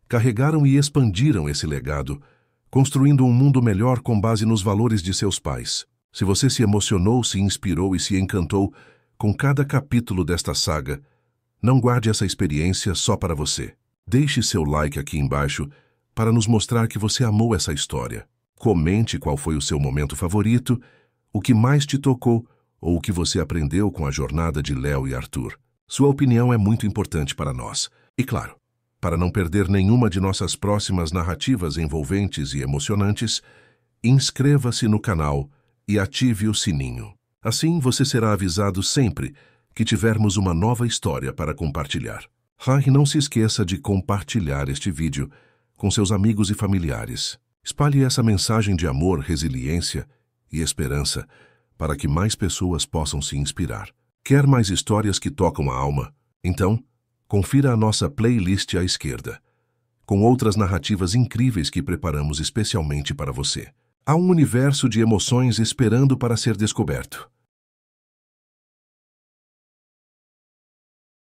carregaram e expandiram esse legado, construindo um mundo melhor com base nos valores de seus pais. Se você se emocionou, se inspirou e se encantou com cada capítulo desta saga, não guarde essa experiência só para você. Deixe seu like aqui embaixo para nos mostrar que você amou essa história. Comente qual foi o seu momento favorito, o que mais te tocou ou o que você aprendeu com a jornada de Léo e Arthur. Sua opinião é muito importante para nós. E claro, para não perder nenhuma de nossas próximas narrativas envolventes e emocionantes, inscreva-se no canal e ative o sininho. Assim você será avisado sempre que tivermos uma nova história para compartilhar. E não se esqueça de compartilhar este vídeo com seus amigos e familiares. Espalhe essa mensagem de amor, resiliência e esperança para que mais pessoas possam se inspirar. Quer mais histórias que tocam a alma? Então, confira a nossa playlist à esquerda, com outras narrativas incríveis que preparamos especialmente para você. Há um universo de emoções esperando para ser descoberto.